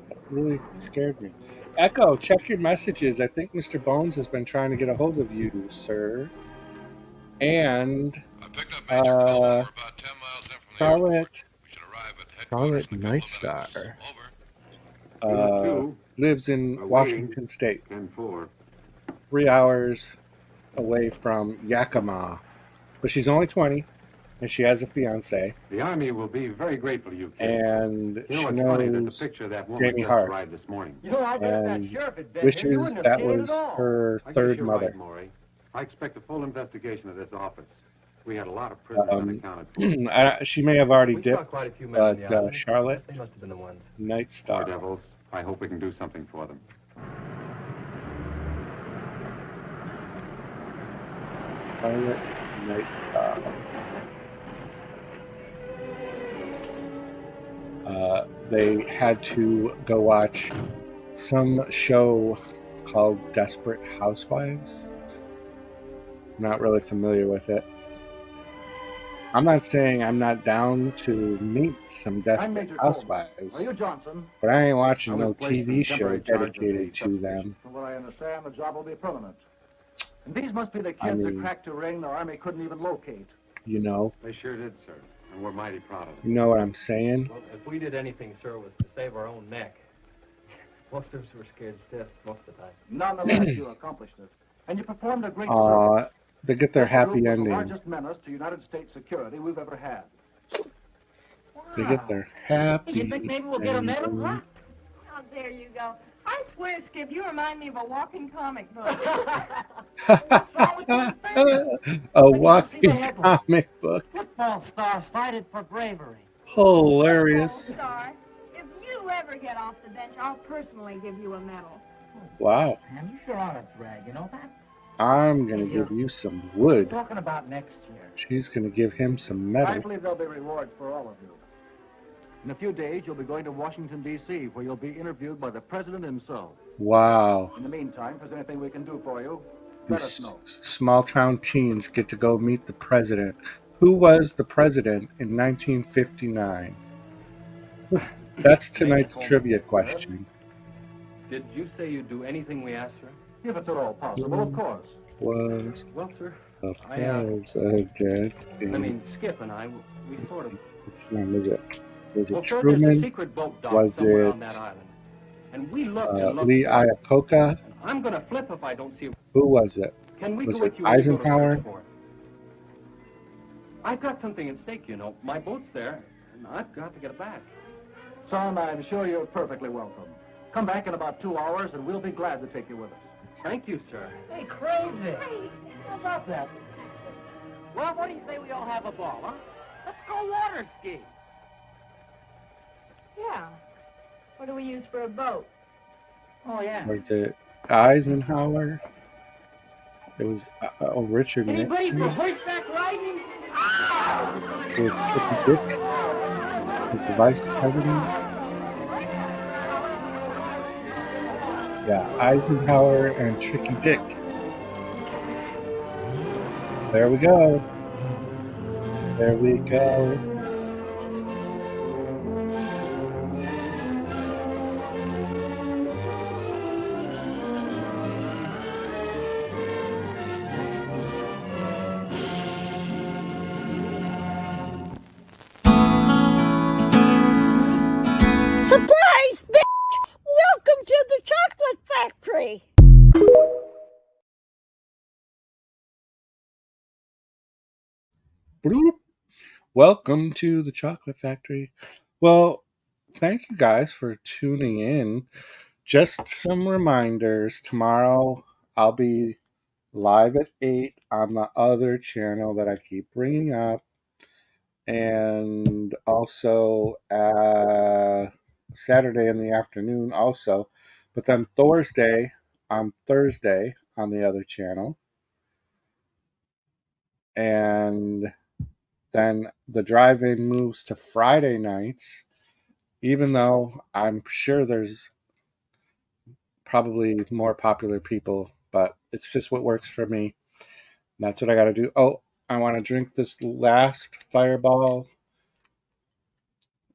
That really scared me. Echo, check your messages. I think Mr. Bones has been trying to get a hold of you, sir. And Charlotte Nightstar lives in Washington State, 3 hours away from Yakima, but she's only 20, and she has a fiance. The Army will be very grateful to you, kids. And you know, she it's funny that the knows picture of that woman Jamie just Hart, arrived this morning. You know, I bet that and sheriff had been wishes here. You wouldn't have that seen it was at all. her I guess third you're mother. right, Maury. I expect a full investigation of this office. We had a lot of prisoners unaccounted for. She may have already We saw dipped, quite a few men on but the island. Charlotte They must have been the ones. Poor Nightstar. devils. I hope we can do something for them. Charlotte Nightstar. They had to go watch some show called Desperate Housewives. Not really familiar with it. I'm not saying I'm not down to meet some Desperate Housewives, Are you Johnson? but I ain't watching I no was placed in TV show temporary charge of the dedicated to substation. them. From what I understand, the job will be permanent. And these must be the I kids mean, that cracked a ring the Army couldn't even locate. You know, They sure did, sir. And we're mighty proud of them. you know what I'm saying? Well, if we did anything, sir, it was to save our own neck. Most of us were scared stiff most of the time. Nonetheless, you accomplished it. And you performed a great service. They get their This group happy was ending. the largest menace to United States security we've ever had. They get their happy You think maybe we'll get a medal? ending. Huh? Oh, there you go. I swear, Skip, you remind me of a walking comic book. A walking comic book. Football star cited for bravery. Hilarious. Star, if you ever get off the bench, I'll personally give you a medal. Wow. Man, you sure are a drag, you know that? I'm going to give you some He's wood. talking about next year. She's going to give him some I metal. believe there'll be rewards for all of you. In a few days, you'll be going to Washington, D.C., where you'll be interviewed by the President himself. Wow. In the meantime, if there's anything we can do for you, let us These know. small town teens get to go meet the president. Who was the president in 1959? That's tonight's trivia question. Did you say you'd do anything we asked, sir? If it's at all possible, of course. Was Well, sir, a I mean, Skip and I, we sort of... Which one was it? Was it Well, sir, there's a Truman? secret boat dock Was somewhere it on that island. And we looked and looked Lee for it. Iacocca? I'm gonna flip if I don't see it. Who was it? Can we Was go it with you when you go to Eisenhower? search for it? I've got something at stake, you know. My boat's there, and I've got to get it back. Son, I'm sure you're perfectly welcome. Come back in about 2 hours, and we'll be glad to take you with us. Thank you, sir. Hey, crazy. How about that? Well, what do you say we all have a ball, huh? Let's go water ski. Yeah. What do we use for a boat? Oh, yeah. Was it Eisenhower? It was Richard Anybody Nixon. for horseback riding? Was Tricky Dick was the vice president? Yeah, Eisenhower and Tricky Dick. There we go. There we go. Surprise, bitch! Welcome to the chocolate factory! Bloop. Welcome to the Chocolate Factory. Well, thank you guys for tuning in. Just some reminders. Tomorrow I'll be live at 8 on the other channel that I keep bringing up. And also Saturday in the afternoon also. But then Thursday on the other channel. And then the drive-in moves to Friday nights, even though I'm sure there's probably more popular people, but it's just what works for me. That's what I got to do. Oh, I want to drink this last Fireball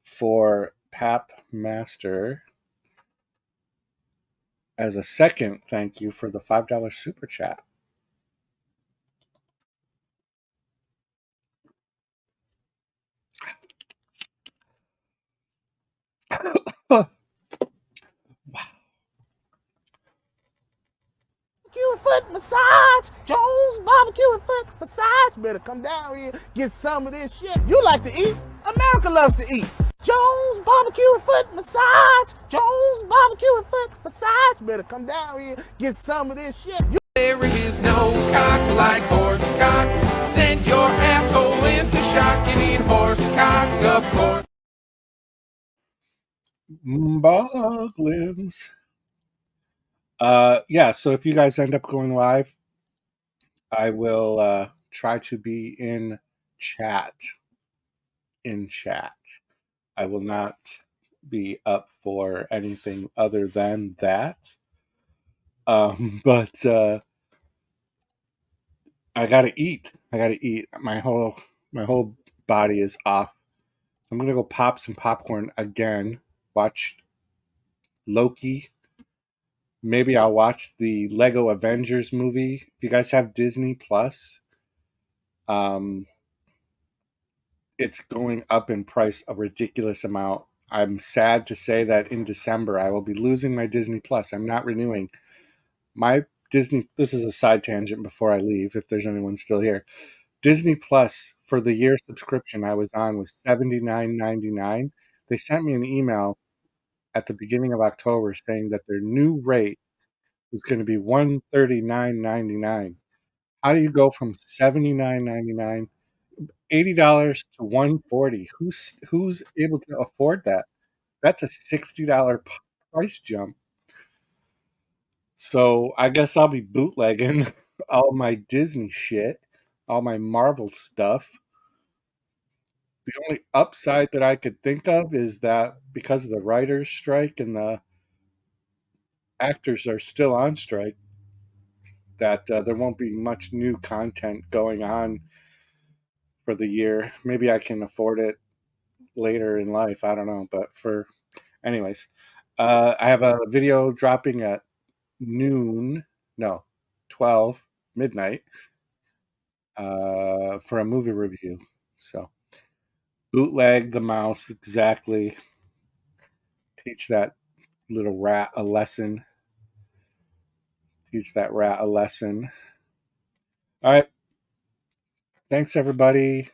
for Pap Master as a second thank you for the $5 super chat. Barbecue foot massage. Jones barbecue and foot massage. Better come down here, get some of this shit. You like to eat? America loves to eat. Jones barbecue and foot massage. Jones barbecue and foot massage. Better come down here, get some of this shit. There is no cock like horse cock. Send your asshole into shock. You need horse cock, of course. Boglins. Yeah, so if you guys end up going live, I will try to be in chat. I will not be up for anything other than that. But I gotta eat. My whole body is off. I'm gonna go pop some popcorn again. Watch Loki. Maybe I'll watch the Lego Avengers movie. If you guys have Disney Plus, it's going up in price a ridiculous amount. I'm sad to say that in December I will be losing my Disney Plus. I'm not renewing my Disney. This is a side tangent before I leave, if there's anyone still here. Disney Plus for the year subscription I was on was $79.99. They sent me an email at the beginning of October saying that their new rate was going to be $139.99. How do you go from $79.99, $80 to $140? Who's able to afford that? That's a $60 price jump. So I guess I'll be bootlegging all my Disney shit, all my Marvel stuff. The only upside that I could think of is that because of the writers' strike and the actors are still on strike, that there won't be much new content going on for the year. Maybe I can afford it later in life. I don't know. But anyways, I have a video dropping at 12 midnight for a movie review. So bootleg the mouse exactly. Teach that little rat a lesson. Teach that rat a lesson. All right. Thanks, everybody.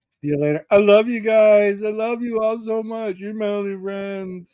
See you later. I love you guys. I love you all so much. You're my only friends.